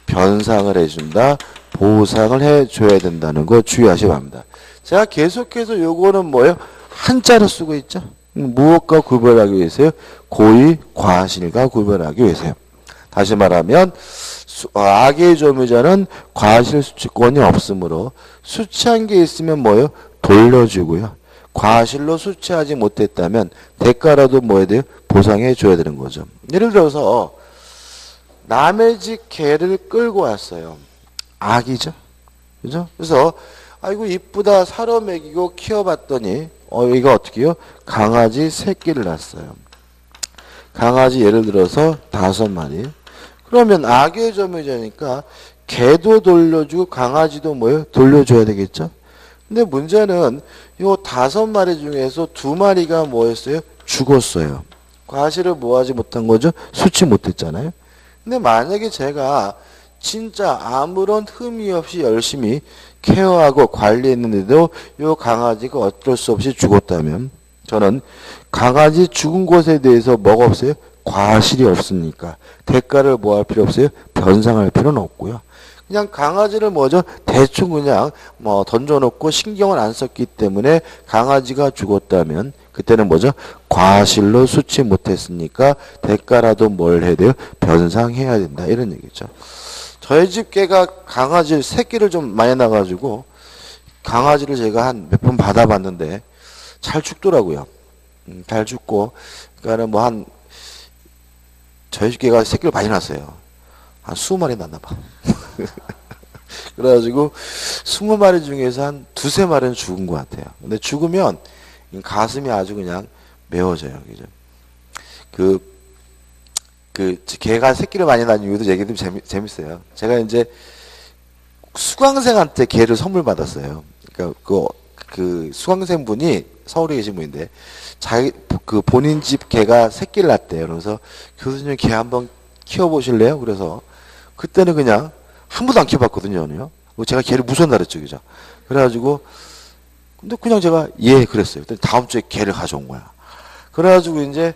변상을 해준다, 보상을 해줘야 된다는 거 주의하셔야 합니다. 제가 계속해서 요거는 뭐예요? 한자로 쓰고 있죠. 무엇과 구별하기 위해서요? 고의, 과실과 구별하기 위해서요. 다시 말하면 악의 점유자는 과실수취권이 없으므로 수취한 게 있으면 뭐예요? 돌려주고요. 과실로 수취하지 못했다면 대가라도 뭐 해야 돼요? 보상해 줘야 되는 거죠. 예를 들어서 남의 집 개를 끌고 왔어요. 악이죠. 그죠? 그래서 아이고 이쁘다 사러 먹이고 키워봤더니 이거 어떻게 해요? 강아지 새끼를 낳았어요. 강아지 예를 들어서 5마리. 그러면 악의 점유자니까 개도 돌려주고 강아지도 뭐예요? 돌려줘야 되겠죠? 근데 문제는 요 5마리 중에서 2마리가 뭐였어요? 죽었어요. 과실을 뭐 하지 못한 거죠? 수치 못했잖아요. 근데 만약에 제가 진짜 아무런 흠이 없이 열심히 케어하고 관리했는데도 요 강아지가 어쩔 수 없이 죽었다면 저는 강아지 죽은 것에 대해서 뭐가 없어요? 과실이 없으니까 대가를 뭐 할 필요 없어요? 변상할 필요는 없고요. 그냥 강아지를 뭐죠? 대충 그냥 뭐 던져놓고 신경을 안 썼기 때문에 강아지가 죽었다면 그때는 뭐죠? 과실로 수치 못했으니까 대가라도 뭘 해야 돼요? 변상해야 된다 이런 얘기죠. 저희 집 개가 강아지 새끼를 좀 많이 낳아가지고 강아지를 제가 한 몇 번 받아봤는데 잘 죽더라고요. 잘 죽고 그러니까는 뭐 한 저희 집 개가 새끼를 많이 낳았어요. 한 20마리 낳나 봐. 그래가지고 20마리 중에서 한 2~3마리는 죽은 것 같아요. 근데 죽으면 가슴이 아주 그냥 메워져요. 그죠? 개가 새끼를 많이 낳은 이유도 얘기도 재밌어요. 제가 이제 수강생한테 개를 선물 받았어요. 그러니까 그 수강생 분이 서울에 계신 분인데 본인 집 개가 새끼를 낳았대요. 그래서 교수님 개 한번 키워보실래요? 그래서 그때는 그냥 한 번도 안 키워봤거든요. 제가 개를 무서운 날했죠, 그죠? 그래가지고 근데 그냥 제가 예 그랬어요. 다음 주에 개를 가져온 거야. 그래가지고 이제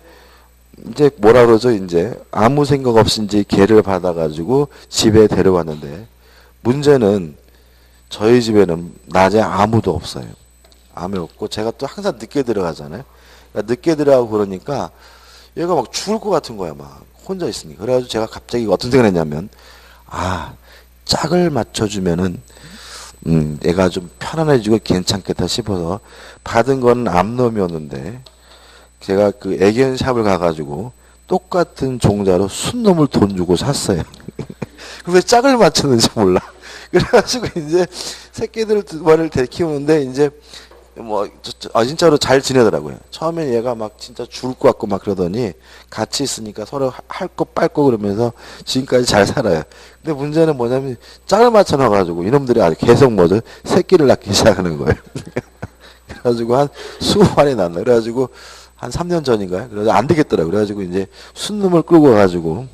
뭐라 그러죠? 이제 아무 생각 없이 이제 개를 받아가지고 집에 데려왔는데 문제는 저희 집에는 낮에 아무도 없어요. 아무도 없고 제가 또 항상 늦게 들어가잖아요. 그러니까 늦게 들어가고 그러니까 얘가 막 죽을 것 같은 거야. 막 혼자 있으니까. 그래가지고 제가 갑자기 어떤 생각을 했냐면 짝을 맞춰주면은 내가 좀 편안해지고 괜찮겠다 싶어서 받은 건 암놈이었는데 제가 그 애견샵을 가가지고 똑같은 종자로 순놈을 돈 주고 샀어요. 왜 짝을 맞췄는지 몰라. 그래가지고 이제 새끼들 두 마리를 데키우는데 이제 뭐 진짜로 잘 지내더라고요. 처음엔 얘가 막 진짜 죽을 것 같고 막 그러더니 같이 있으니까 서로 할 거 빨고 그러면서 지금까지 잘 살아요. 근데 문제는 뭐냐면 짝을 맞춰 놔가지고 이놈들이 아주 계속 뭐죠? 새끼를 낳기 시작하는 거예요. 그래가지고 한 20마리 낳나. 그래가지고 한 3년 전인가요? 그래서 안 되겠더라고요. 그래가지고 이제 순놈을 끌고 가가지고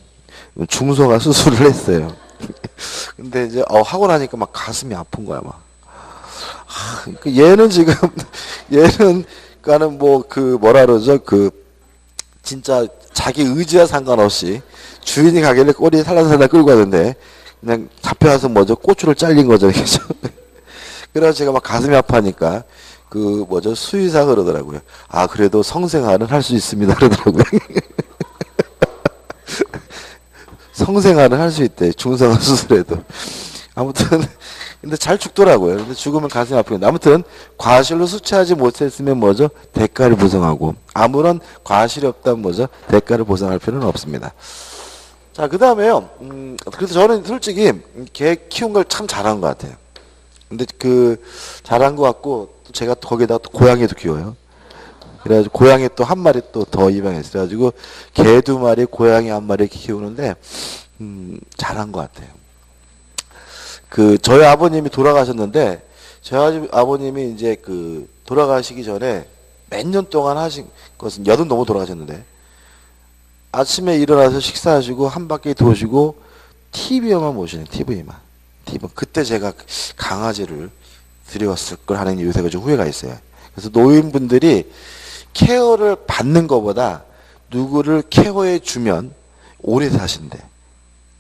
중성화 수술을 했어요. 근데 이제 하고 나니까 막 가슴이 아픈 거야 막. 얘는 지금 얘는 가는 뭐 그 뭐라 그러죠? 그 진짜 자기 의지와 상관없이 주인이 가게를 꼬리에 살살살 끌고 가는데 그냥 잡혀와서 뭐죠? 고추를 잘린 거죠. 그죠? 그래서 제가 막 가슴이 아파하니까 그 뭐죠? 수의사 그러더라고요. 아 그래도 성생활은 할 수 있습니다 그러더라고요. 성생활은 할 수 있대. 중성화 수술에도. 아무튼 근데 잘 죽더라고요. 근데 죽으면 가슴이 아프겠는데 아무튼 과실로 수치하지 못했으면 뭐죠? 대가를 보상하고 아무런 과실이 없다면 뭐죠? 대가를 보상할 필요는 없습니다. 자, 그 다음에요. 그래서 저는 솔직히 개 키운 걸 참 잘한 것 같아요. 근데 그 잘한 것 같고 또 제가 거기다가 또 고양이도 키워요. 그래가지고 고양이 또 한 마리 또 더 입양했어요. 그래가지고 개 2마리, 고양이 1마리 이렇게 키우는데 잘한 것 같아요. 그 저희 아버님이 돌아가셨는데 저희 아버님이 이제 그 돌아가시기 전에 몇 년 동안 하신 것은 80 넘어 돌아가셨는데 아침에 일어나서 식사하시고 한 바퀴 도시고 TV만 보시네. TV만. 그때 제가 강아지를 들여왔을 걸 하는 요새가 좀 후회가 있어요. 그래서 노인분들이 케어를 받는 것보다 누구를 케어해 주면 오래 사신대.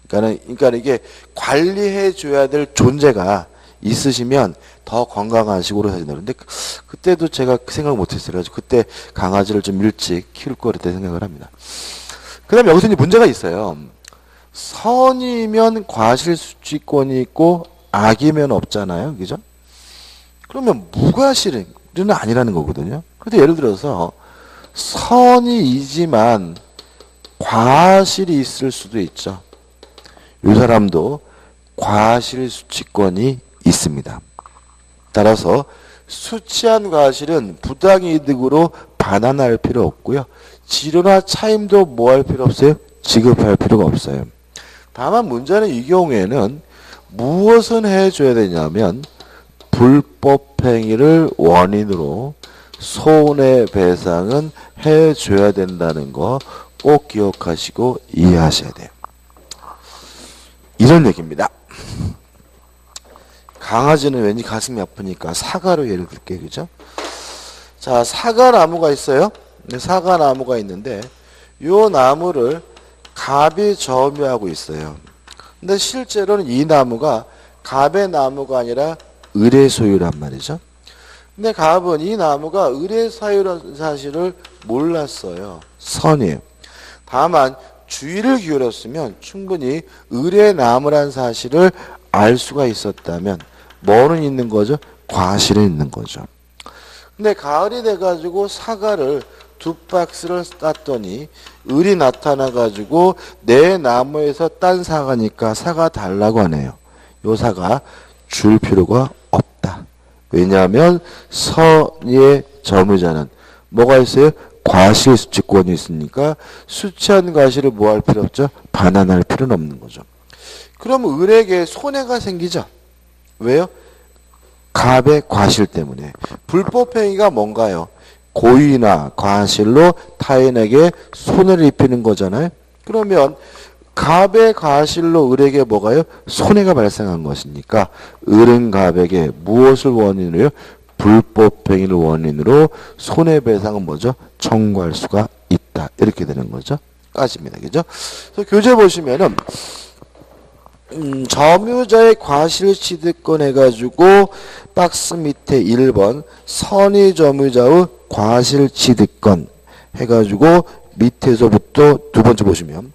그러니까 이게 관리해 줘야 될 존재가 있으시면 더 건강한 식으로 사신다. 근데 그때도 제가 그 생각을 못 했어요. 그래서 그때 강아지를 좀 일찍 키울 거랬다 생각을 합니다. 그 다음에 여기서 이제 문제가 있어요. 선이면 과실수취권이 있고 악이면 없잖아요. 그죠? 그러면 무과실은 아니라는 거거든요. 그런데 예를 들어서 선이이지만 과실이 있을 수도 있죠. 이 사람도 과실수취권이 있습니다. 따라서 수취한 과실은 부당이득으로 반환할 필요 없고요. 지료나 차임도 뭐 할 필요 없어요? 지급할 필요가 없어요. 다만 문제는 이 경우에는 무엇은 해줘야 되냐면 불법행위를 원인으로 손해배상은 해줘야 된다는 거 꼭 기억하시고 이해하셔야 돼요. 이런 얘기입니다. 강아지는 왠지 가슴이 아프니까 사과로 예를 들게, 그죠? 자, 사과나무가 있어요. 사과나무가 있는데 요 나무를 갑이 점유하고 있어요. 근데 실제로는 이 나무가 갑의 나무가 아니라 을의 소유란 말이죠. 근데 갑은 이 나무가 을의 소유라는 사실을 몰랐어요. 선이에요. 다만 주의를 기울였으면 충분히 을의 나무란 사실을 알 수가 있었다면 뭐는 있는 거죠? 과실은 있는 거죠. 근데 가을이 돼가지고 사과를 2박스를 땄더니 을이 나타나가지고 내 나무에서 딴 사과니까 사과 달라고 하네요. 요 사과 줄 필요가 없다. 왜냐하면 선의 점유자는 뭐가 있어요? 과실수취권이 있으니까 수취한 과실을 뭐 할 필요 없죠? 반환할 필요는 없는 거죠. 그럼 을에게 손해가 생기죠. 왜요? 갑의 과실 때문에. 불법행위가 뭔가요? 고의나 과실로 타인에게 손해를 입히는 거잖아요. 그러면 갑의 과실로 을에게 뭐가요? 손해가 발생한 것이니까 을은 갑에게 무엇을 원인으로요? 불법행위를 원인으로 손해배상은 뭐죠? 청구할 수가 있다. 이렇게 되는 거죠. 까집니다. 그죠? 그래서 교재 보시면은 점유자의 과실 취득권 해가지고 박스 밑에 1번 선의 점유자의 과실 취득권 해가지고 밑에서부터 두 번째 보시면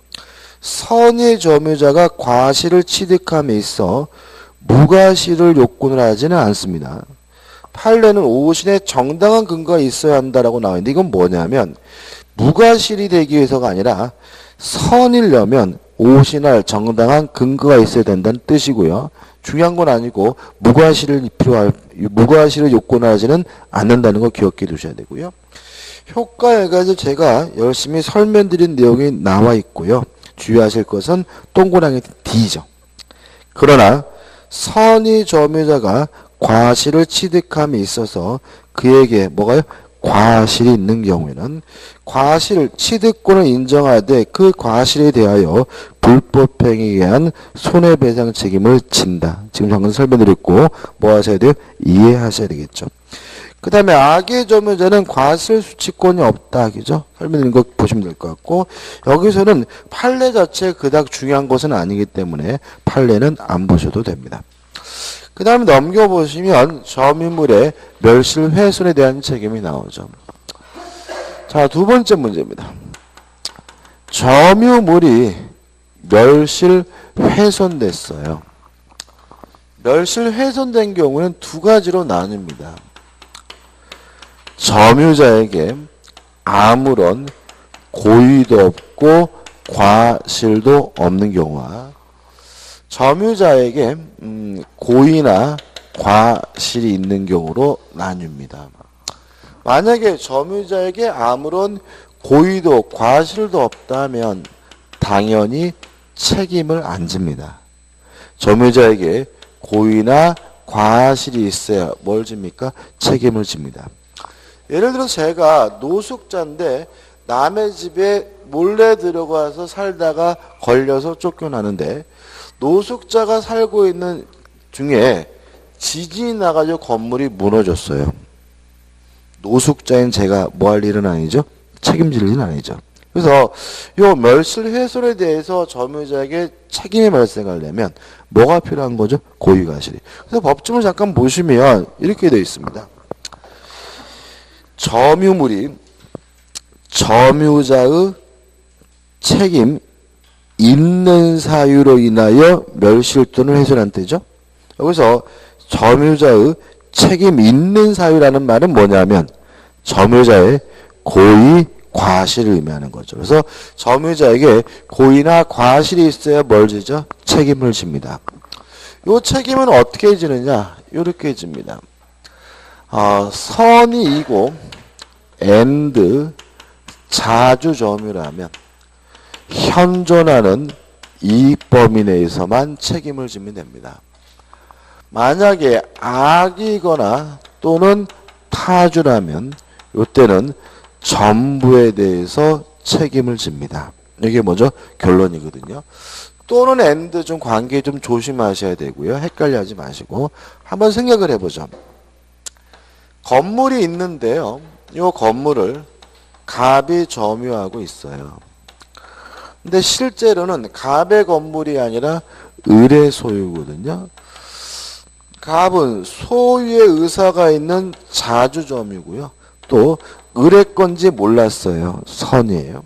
선의 점유자가 과실을 취득함에 있어 무과실을 요건을 하지는 않습니다. 판례는 오신에 정당한 근거가 있어야 한다라고 나와 있는데 이건 뭐냐면 무과실이 되기 위해서가 아니라 선이려면 오신할 정당한 근거가 있어야 된다는 뜻이고요. 중요한 건 아니고 무과실을 요건하지는 않는다는 거 기억해 두셔야 되고요. 효과에 가지고 제가 열심히 설명드린 내용이 나와 있고요. 주의하실 것은 동그라미 D죠. 그러나 선의 점유자가 과실을 취득함에 있어서 그에게 뭐가요? 과실이 있는 경우에는 과실 취득권을 인정하되 그 과실에 대하여 불법행위에 의한 손해배상 책임을 진다. 지금 방금 설명드렸고 뭐 하셔야 돼요? 이해하셔야 되겠죠. 그 다음에 악의 점유자는 과실 수취권이 없다. 그죠? 설명드린 거 보시면 될 것 같고 여기서는 판례 자체 그닥 중요한 것은 아니기 때문에 판례는 안 보셔도 됩니다. 그 다음에 넘겨보시면 점유물의 멸실 훼손에 대한 책임이 나오죠. 자, 두 번째 문제입니다. 점유물이 멸실 훼손됐어요. 멸실 훼손된 경우는 두 가지로 나뉩니다. 점유자에게 아무런 고의도 없고 과실도 없는 경우와 점유자에게 고의나 과실이 있는 경우로 나뉩니다. 만약에 점유자에게 아무런 고의도 과실도 없다면 당연히 책임을 안 집니다. 점유자에게 고의나 과실이 있어야 뭘 집니까? 책임을 집니다. 예를 들어서 제가 노숙자인데 남의 집에 몰래 들어가서 살다가 걸려서 쫓겨나는데 노숙자가 살고 있는 중에 지진이 나가지고 건물이 무너졌어요. 노숙자인 제가 뭐 할 일은 아니죠? 책임질 일은 아니죠. 그래서 이 멸실 훼손에 대해서 점유자에게 책임이 발생하려면 뭐가 필요한 거죠? 고의과실이. 그래서 법정을 잠깐 보시면 이렇게 되어 있습니다. 점유물이 점유자의 책임 있는 사유로 인하여 멸실 또는 훼손한 때죠. 여기서 점유자의 책임 있는 사유라는 말은 뭐냐면 점유자의 고의 과실을 의미하는 거죠. 그래서 점유자에게 고의나 과실이 있어야 뭘 지죠? 책임을 집니다. 이 책임은 어떻게 지느냐? 이렇게 집니다. 선이 이고 and 자주 점유라면 현존하는 이익범위 내에서만 책임을 지면 됩니다. 만약에 악이거나 또는 타주라면 이때는 전부에 대해서 책임을 집니다. 이게 뭐죠? 결론이거든요. 또는 and 좀 관계 좀 조심하셔야 되고요. 헷갈려 하지 마시고 한번 생각을 해보죠. 건물이 있는데요. 이 건물을 갑이 점유하고 있어요. 근데 실제로는 갑의 건물이 아니라 을의 소유거든요. 갑은 소유의 의사가 있는 자주점이고요. 또 을의 건지 몰랐어요. 선이에요.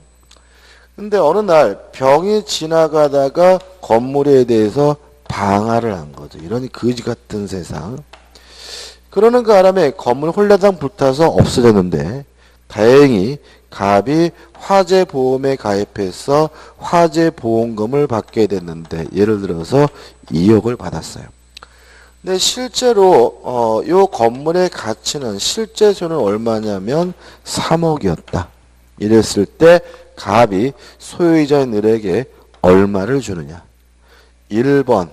근데 어느 날 병이 지나가다가 건물에 대해서 방화를 한 거죠. 이런 거지 같은 세상. 그러는 바람에 건물 홀라당 불타서 없어졌는데 다행히 갑이 화재보험에 가입해서 화재보험금을 받게 됐는데 예를 들어서 2억을 받았어요. 근데 실제로 이 건물의 가치는 실제 손은 얼마냐면 3억이었다. 이랬을 때 갑이 소유자인 을에게 얼마를 주느냐? 1번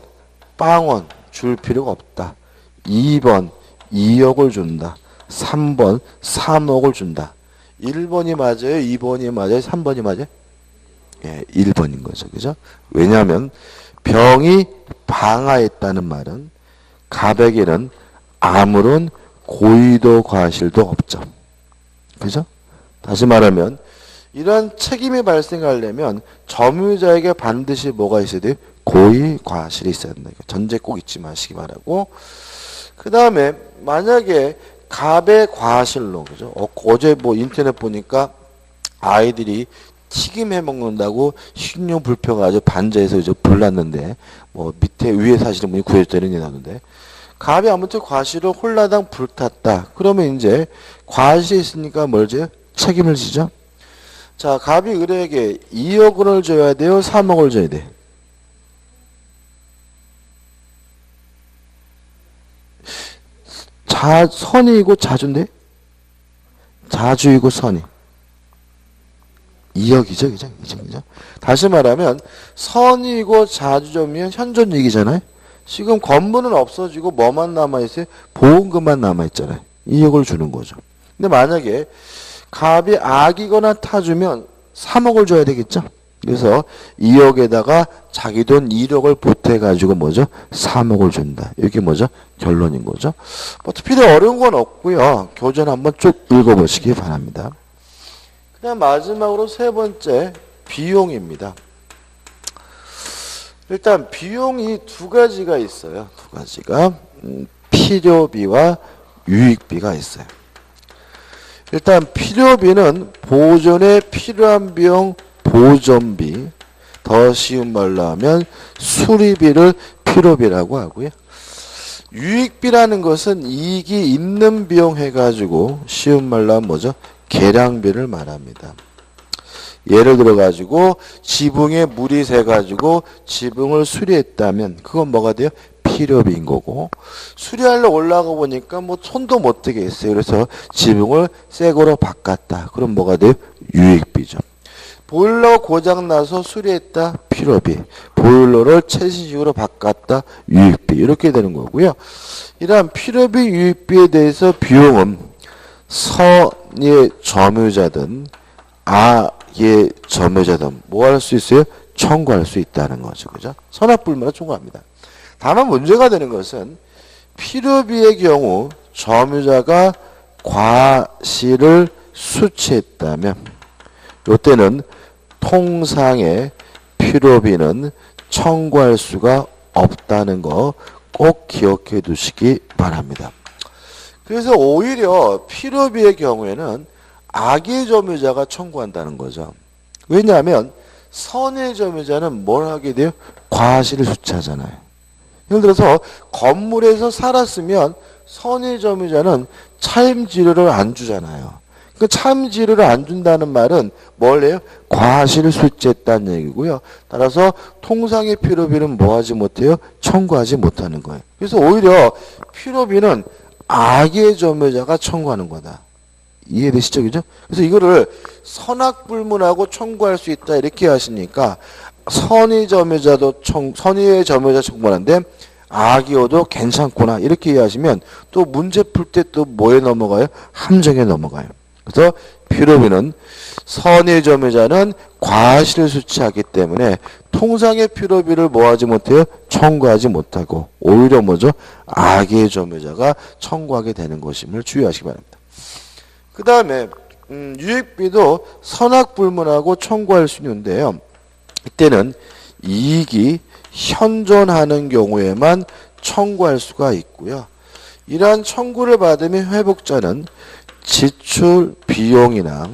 빵원 줄 필요가 없다. 2번 2억을 준다. 3번 3억을 준다. 1번이 맞아요? 2번이 맞아요? 3번이 맞아요? 예, 1번인 거죠. 그죠? 왜냐하면 병이 방화했다는 말은 갑에게는 아무런 고의도 과실도 없죠. 그죠? 다시 말하면 이런 책임이 발생하려면 점유자에게 반드시 뭐가 있어야 돼요? 고의 과실이 있어야 된다. 전제 꼭 잊지 마시기 바라고. 그 다음에 만약에 갑의 과실로, 그죠? 어제 뭐 인터넷 보니까 아이들이 튀김해 먹는다고 식료 불평 아주 반자해서 이제 불났는데 뭐 밑에 위에 사시는 분이 구해줬다는 얘기 나오는데 갑이 아무튼 과실을 홀라당 불탔다. 그러면 이제 과실이 있으니까 뭘지? 책임을 지죠. 자, 갑이 을에게 2억 원을 줘야 돼요? 3억을 줘야 돼? 선이고 자주인데? 자주이고 선이. 2억이죠, 그죠? 다시 말하면 선이고 자주점이면 현존이익이잖아요. 지금 건물은 없어지고 뭐만 남아있어요? 보험금만 남아있잖아요. 2억을 주는 거죠. 근데 만약에 갑이 악이거나 타주면 3억을 줘야 되겠죠. 그래서 2억에다가 자기 돈 1억을 보태가지고 뭐죠? 3억을 준다. 이게 뭐죠? 결론인 거죠. 뭐 특별히 어려운 건 없고요. 교전 한번 쭉 읽어보시기 바랍니다. 그다음 마지막으로 세 번째 비용입니다. 일단 비용이 두 가지가 있어요. 두 가지가 필요비와 유익비가 있어요. 일단 필요비는 보존에 필요한 비용 보존비, 더 쉬운 말로 하면 수리비를 필요비라고 하고요. 유익비라는 것은 이익이 있는 비용 해가지고 쉬운 말로 하면 뭐죠? 계량비를 말합니다. 예를 들어 가지고 지붕에 물이 새 가지고 지붕을 수리했다면 그건 뭐가 돼요? 필요비인 거고, 수리하러 올라가 보니까 뭐 손도 못 대게 했어요. 그래서 지붕을 새 거로 바꿨다. 그럼 뭐가 돼요? 유익비죠. 보일러 고장 나서 수리했다. 필요비. 보일러를 최신식으로 바꿨다. 유익비. 이렇게 되는 거고요. 이러한 필요비, 유익비에 대해서 비용은 선의 점유자든 악의 점유자든 뭐 할 수 있어요? 청구할 수 있다는 거죠. 그죠? 선악불문을 청구합니다. 다만 문제가 되는 것은 필요비의 경우 점유자가 과실을 수취했다면 이때는 통상의 필요비는 청구할 수가 없다는 거 꼭 기억해 두시기 바랍니다. 그래서 오히려 필요비의 경우에는 악의 점유자가 청구한다는 거죠. 왜냐하면 선의 점유자는 뭘 하게 돼요? 과실을 수취하잖아요. 예를 들어서 건물에서 살았으면 선의 점유자는 차임지료를 안 주잖아요. 그 차임지료를 안 준다는 말은 뭘 해요? 과실을 수취했다는 얘기고요. 따라서 통상의 필요비는 뭐 하지 못해요? 청구하지 못하는 거예요. 그래서 오히려 필요비는 악의 점유자가 청구하는 거다. 이해되시죠? 그죠? 그래서 이거를 선악불문하고 청구할 수 있다 이렇게 하시니까 선의 점유자 청구하는데 악이어도 괜찮구나 이렇게 이해하시면 또 문제 풀 때 또 뭐에 넘어가요? 함정에 넘어가요. 그래서 필요비는 선의 점유자는 과실을 수취하기 때문에 통상의 필요비를 뭐하지 못해요? 청구하지 못하고 오히려 뭐죠? 악의 점유자가 청구하게 되는 것임을 주의하시기 바랍니다. 그 다음에 유익비도 선악불문하고 청구할 수 있는데요. 이때는 이익이 현존하는 경우에만 청구할 수가 있고요. 이러한 청구를 받으면 회복자는 지출 비용이나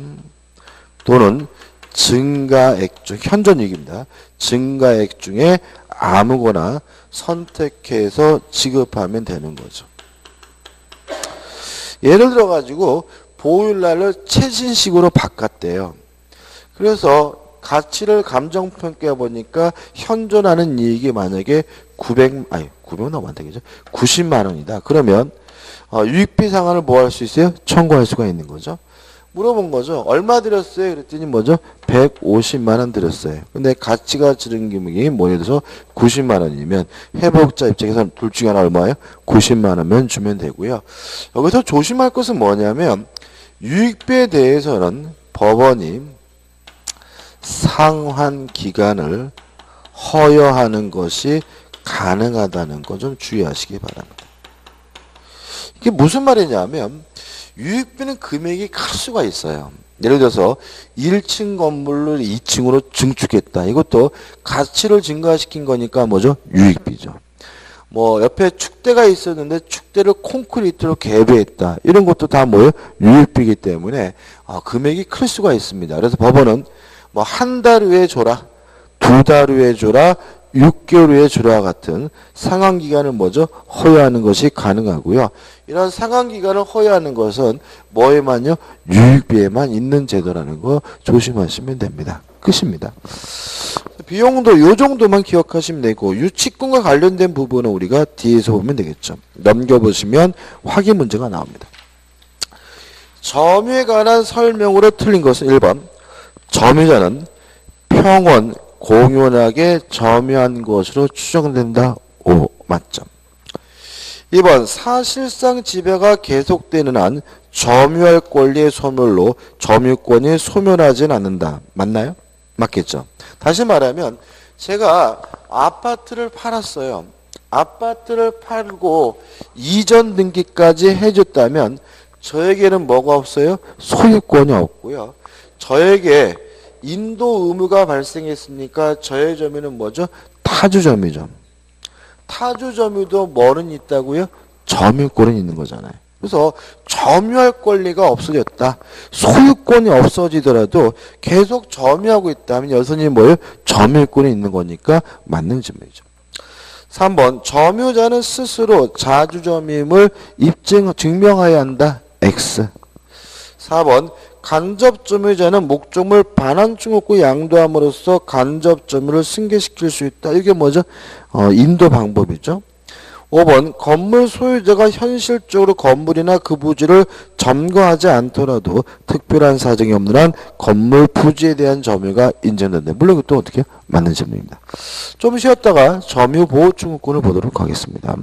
또는 증가액 중 현존이익입니다. 증가액 중에 아무거나 선택해서 지급하면 되는 거죠. 예를 들어 가지고 보일러를 최신식으로 바꿨대요. 그래서 가치를 감정평가해 보니까 현존하는 이익이 만약에 900은 너무 안 되겠죠. 90만 원이다. 그러면 유익비 상한을 뭐 할 수 있어요? 청구할 수가 있는 거죠. 물어본 거죠. 얼마 들였어요? 그랬더니 뭐죠? 150만 원 들였어요. 근데 가치가 지른 금액이 뭐에 대해서 90만 원이면 회복자 입장에서는 둘 중에 하나 얼마예요? 90만 원면 주면 되고요. 여기서 조심할 것은 뭐냐면 유익비에 대해서는 법원이 상환 기간을 허여하는 것이 가능하다는 거 좀 주의하시기 바랍니다. 이게 무슨 말이냐면 유익비는 금액이 클 수가 있어요. 예를 들어서 1층 건물을 2층으로 증축했다. 이것도 가치를 증가시킨 거니까 뭐죠? 유익비죠. 뭐 옆에 축대가 있었는데 축대를 콘크리트로 개배했다. 이런 것도 다 뭐예요? 유익비이기 때문에 금액이 클 수가 있습니다. 그래서 법원은 뭐 한 달 후에 줘라, 두 달 후에 줘라, 6개월 후에 주라 같은 상환기간을 뭐죠? 허용하는 것이 가능하고요. 이런 상환기간을 허용하는 것은 뭐에만요? 유익비에만 있는 제도라는 거 조심하시면 됩니다. 끝입니다. 비용도 요 정도만 기억하시면 되고 유치권과 관련된 부분은 우리가 뒤에서 보면 되겠죠. 넘겨보시면 확인 문제가 나옵니다. 점유에 관한 설명으로 틀린 것은 1번 점유자는 평원 공연하게 점유한 것으로 추정된다. 5. 맞점. 2번 사실상 지배가 계속되는 한 점유할 권리의 소멸로 점유권이 소멸하진 않는다. 맞나요? 맞겠죠. 다시 말하면 제가 아파트를 팔았어요. 아파트를 팔고 이전 등기까지 해줬다면 저에게는 뭐가 없어요? 소유권이 없고요. 저에게 인도 의무가 발생했으니까 저의 점유는 뭐죠? 타주 점유죠. 타주 점유도 뭐는 있다고요? 점유권은 있는 거잖아요. 그래서 점유할 권리가 없어졌다. 소유권이 없어지더라도 계속 점유하고 있다면 여전히 뭐예요? 점유권이 있는 거니까 맞는 질문이죠. 3번 점유자는 스스로 자주점유임을 증명해야 한다. X. 4번 간접점유자는 목적물 반환증후권 양도함으로써 간접점유를 승계시킬 수 있다. 이게 뭐죠? 인도 방법이죠. 5번 건물 소유자가 현실적으로 건물이나 그 부지를 점거하지 않더라도 특별한 사정이 없는 한 건물 부지에 대한 점유가 인정된다. 물론 이것도 어떻게 맞는 질문입니다. 좀 쉬었다가 점유보호증후권을 보도록 하겠습니다.